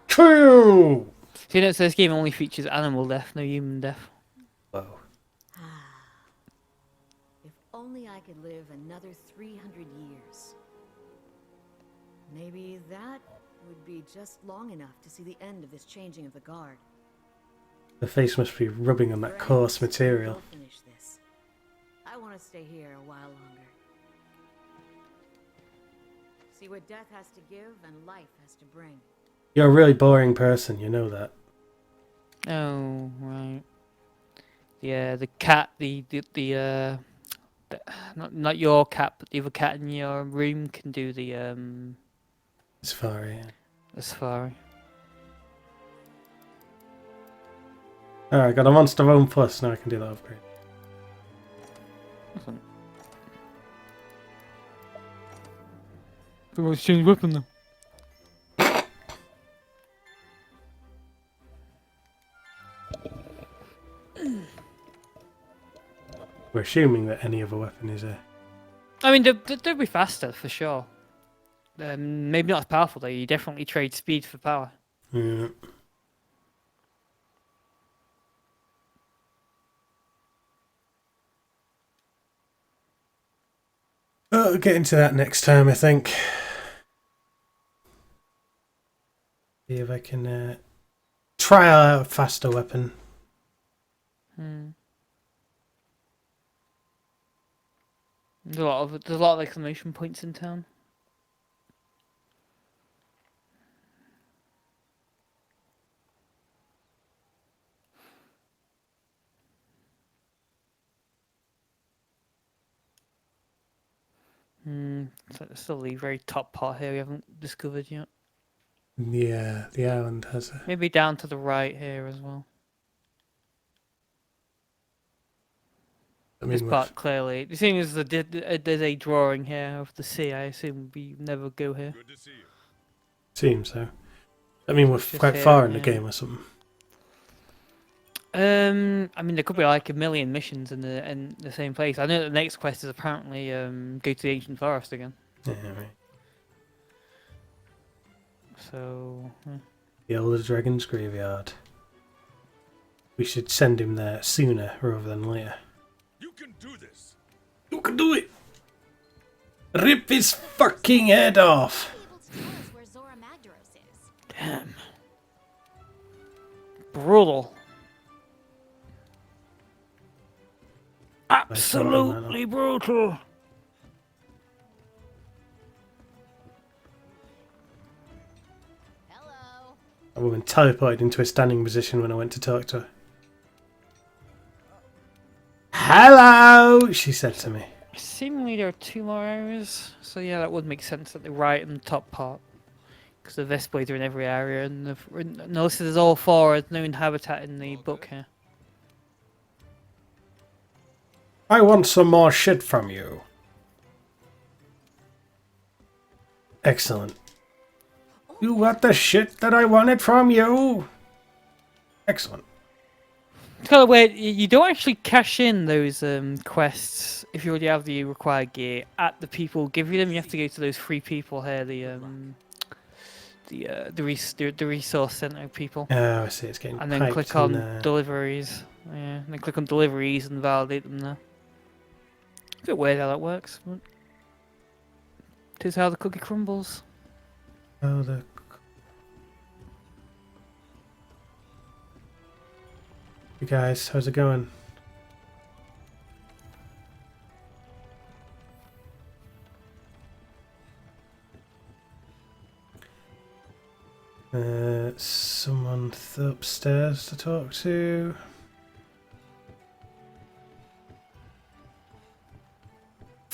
True! See, notice this game only features animal death, no human death. Whoa. If only I could live another 300 years. Maybe that would be just long enough to see the end of this changing of the guard. The face must be rubbing on that coarse material. We'll finish this. I want to stay here a while longer. See what death has to give and life has to bring. You're a really boring person, you know that. Oh, right. Yeah, the cat, not your cat, but the other cat in your room can do the It's far, yeah. safari. Alright, got a Monster Home Plus, now I can do that upgrade. Let's change weapon though. We're assuming that any other weapon is a... I mean, they'll be faster for sure. Maybe not as powerful though. You definitely trade speed for power. Yeah. I'll get into that next time, I think. See if I can try out a faster weapon. There's a lot of exclamation points in town. So it's still the very top part here we haven't discovered yet. Yeah, the island has a... Maybe down to the right here as well. I This mean, part clearly. The thing is, there's a drawing here of the sea. I assume we never go here. seems so. I mean, we're Just quite here far in and the here. game or something. I mean, there could be like a million missions in the same place. I know that the next quest is apparently go to the ancient forest again. Yeah, right. So The Elder Dragon's Graveyard. We should send him there sooner rather than later. You can do this. You can do it! Rip his fucking head off! Be able to tell us where Zora Magdaros is. damn, brutal. Absolutely brutal. Hello. That woman teleported into a standing position when I went to talk to her. Hello, she said to me. Seemingly there are 2 more areas, so yeah, that would make sense at the right and top part. Because the Vespoids are in every area, and notice there's all four. There's no habitat in the book here. I want some more shit from you. Excellent. You got the shit that I wanted from you. Excellent. It's kind of weird. You don't actually cash in those quests if you already have the required gear at the people give you them. You have to go to those 3 people here. The resource center people, Oh, I see. It's getting and then piped click in on there. deliveries. Yeah, and then click on deliveries and validate them there. It's a bit weird how that works. But it is how the cookie crumbles. Oh, the... You guys, how's it going? Someone upstairs to talk to.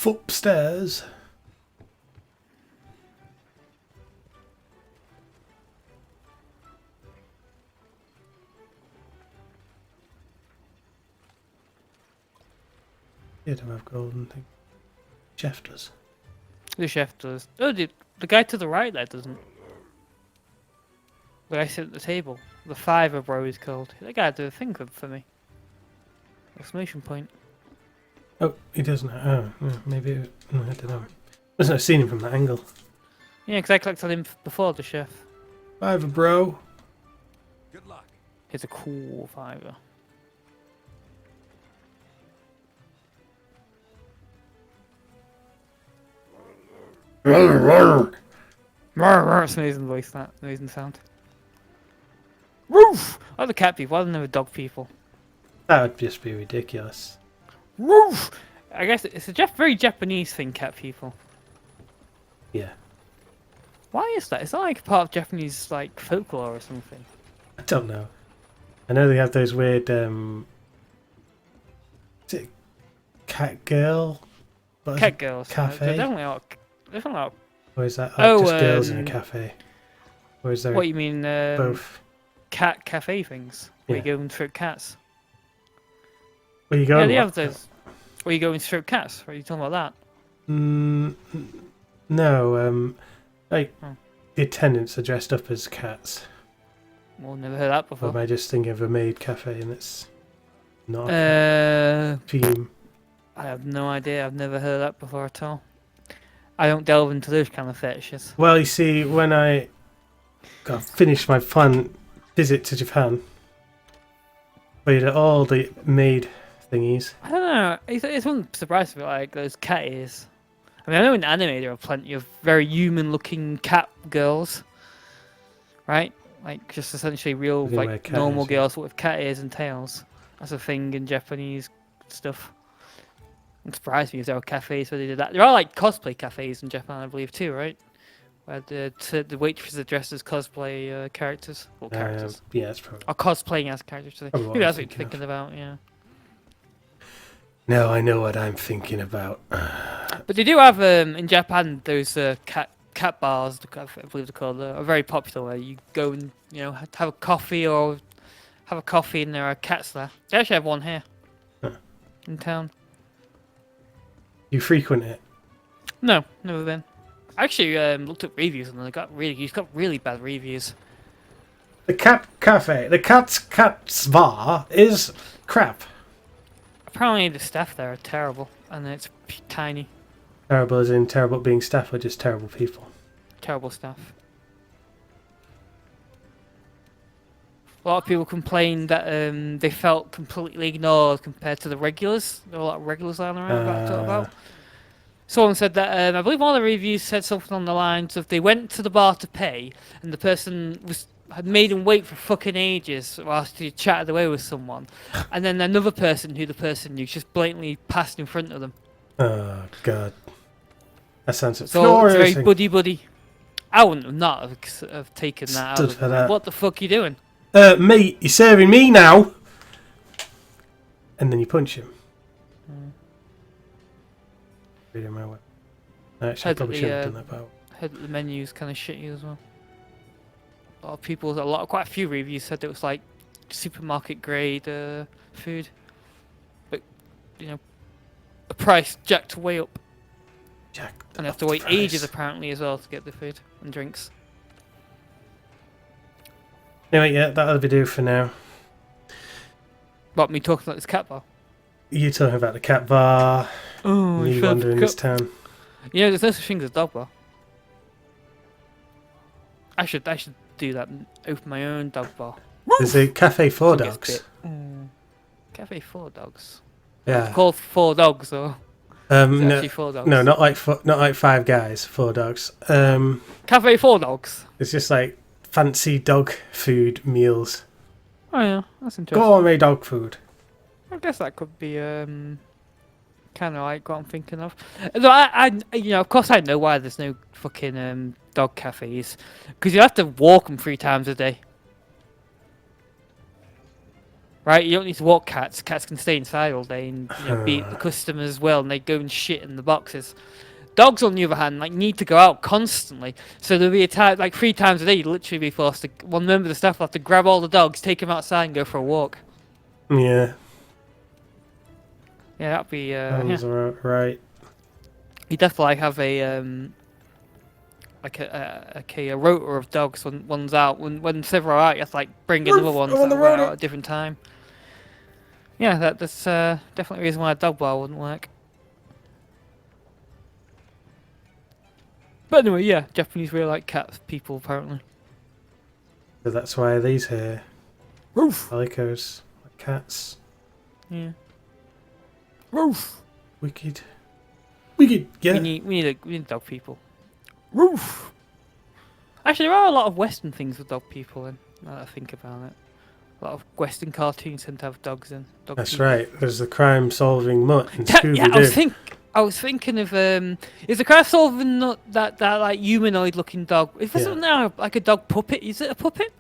Upstairs. You don't have golden thing. Chef does. The chef does. Oh, the guy to the right there doesn't. The guy sitting at the table. The Fiver Bro is called. That guy did a thing for me. Exclamation point. Oh, he doesn't. Oh, yeah, maybe. I don't know. Mustn't have seen him from that angle. Yeah, because I clicked on him before the chef. Fiver, bro. Good luck. He's a cool Fiver. It's an amazing voice, that amazing sound. Roof! I like the cat people, I don't know the dog people. That would just be ridiculous. Roof! I guess it's a very Japanese thing, cat people. Yeah. Why is that? It's not like part of Japanese like folklore or something. I don't know. I know they have those weird. Is it cat girl? What is Cat it? girls. Cafe? They're definitely not. Definitely not. Or is that Oh, just girls in a cafe? Or is there What you mean? both? Cat cafe things. Where you Yeah. go and stroke cats. Where you Yeah, going? they have those. Where you go and stroke cats. Are you talking about that? No. Like Hmm. the attendants are dressed up as cats. Well, never heard that Or before. am I just thinking of a maid cafe and it's not a theme? I have no idea. I've never heard that before at all. I don't delve into those kind of fetishes. Well, you see, when I got finished my fun visit to Japan, we did all the maid thingies. I don't know. It's one surprised me like those cat ears. I mean, I know in anime there are plenty of very human-looking cat girls, right? Like just essentially real, They wear like cat normal ears, yeah. girls with cat ears and tails. That's a thing in Japanese stuff. It surprised me if there were cafes where they did that. There are like cosplay cafes in Japan, I believe, too, right? Where the waitresses are dressed as cosplay characters. Well, characters. Yeah, that's probably. Or cosplaying as characters. Probably what Maybe I'm that's what you're thinking of. thinking about, yeah. No, I know what I'm thinking about. But they do have in Japan those cat bars, I believe they're called, are very popular. Where you go and have a coffee and there are cats there. They actually have one here Huh. in town. You frequent it? No, never been. I actually looked at reviews and he's got really bad reviews. The cat cafe, the cat's bar is crap. Apparently the staff there are terrible and it's tiny, Terrible as in terrible at being staff or just terrible people? terrible staff. A lot of people complained that they felt completely ignored compared to the regulars. There were a lot of regulars lying around about to talk about. Someone said that I believe one of the reviews said something on the lines of they went to the bar to pay and the person had made them wait for fucking ages whilst he chatted away with someone, and then another person who the person knew just blatantly passed in front of them. Oh god, that sounds So it's very infuriating. buddy. I wouldn't have not have taken that out. Stood Of for them. that. What the fuck are you doing? Mate, you're serving me now. And then you punch him. Reading my way. Actually, I Heard probably that shouldn't have the, done that. But Heard that the menu's kind of shitty as well. quite a few reviews said it was like supermarket grade food, but you know, the price jacked way up, Jack, and they have to wait ages apparently as well to get the food and drinks. Anyway, yeah, that'll be do for now. But me talking about this cat bar. You talking about the cat bar, Oh, me wandering this town. Yeah, there's no such thing as a dog bar. I should do that and open my own dog bar. There's a cafe for Gets dogs. bit. Cafe for dogs. Yeah. It's called For Dogs, or is it No, actually For Dogs? no, not like Five Guys. 4 dogs. Cafe for Dogs. It's just like fancy dog food meals. Oh yeah, that's interesting. Gourmet dog food. I guess that could be kind of like what I'm thinking of. Though of course I know why there's no fucking dog cafes, because you have to walk them 3 times a day. Right, you don't need to walk cats. Cats can stay inside all day and beat the customers as well, and they go and shit in the boxes. Dogs, on the other hand, like need to go out constantly. So there'll be a time, like 3 times a day, you'd literally be forced to. One member of the staff will have to grab all the dogs, take them outside, and go for a walk. Yeah. Yeah, that'd be. Sounds right. You definitely have a a rota of dogs when one's out. When several are out, you have to like bring in other ones that were out at a different time. Yeah, that's definitely a reason why a dog bar wouldn't work. But anyway, yeah, Japanese really like cat people apparently. So that's why these here. Roof. Calicos. Like cats. Yeah. Roof. Wicked. Wicked. Yeah. We need dog people. Roof. Actually, there are a lot of Western things with dog people in. Now that I think about it, a lot of Western cartoons tend to have dogs in. That's people. right. There's the crime-solving mutt in Yeah, Scooby-Doo. I was thinking of is the crime solving not that like humanoid looking dog? Is this now like a dog puppet? Is it a puppet?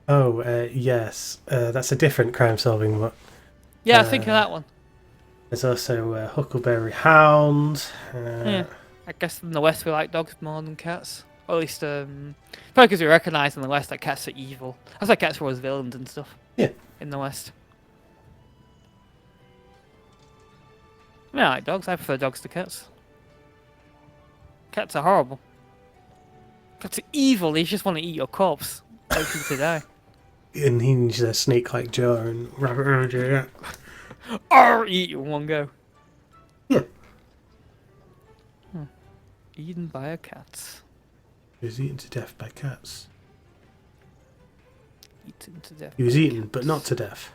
Oh, yes. That's a different crime-solving mutt. Yeah, I was thinking of that one. There's also Huckleberry Hound. Yeah, I guess in the West we like dogs more than cats. Or at least probably because we recognise in the West that cats are evil. That's why cats were always villains and stuff. Yeah. In the West. Yeah, I like dogs. I prefer dogs to cats. Cats are horrible. Cats are evil. They just want to eat your corpse. Hoping to die. And he's a snake like jaw and wrap it around your neck. Or eat you in one go. Yeah. Eaten by a cat. He was eaten to death by cats. Eaten to death. He was eaten, but not to death.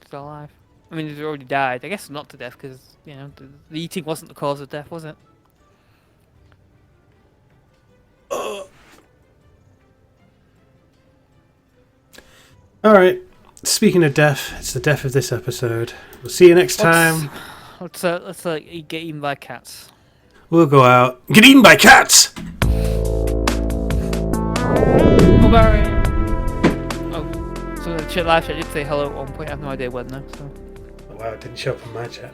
Still alive. I mean, he's already died. I guess not to death because, the eating wasn't the cause of death, was it? Alright. Speaking of death, it's the death of this episode. We'll see you next time. Let's get eaten by cats. We'll go out. Get eaten by cats! Bye-bye. Oh, so the chat live chat did say hello at one point. I have no idea when though. So. Oh, wow, it didn't show up on my chat.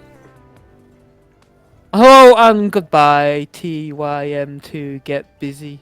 Hello and goodbye. TYM2 get busy.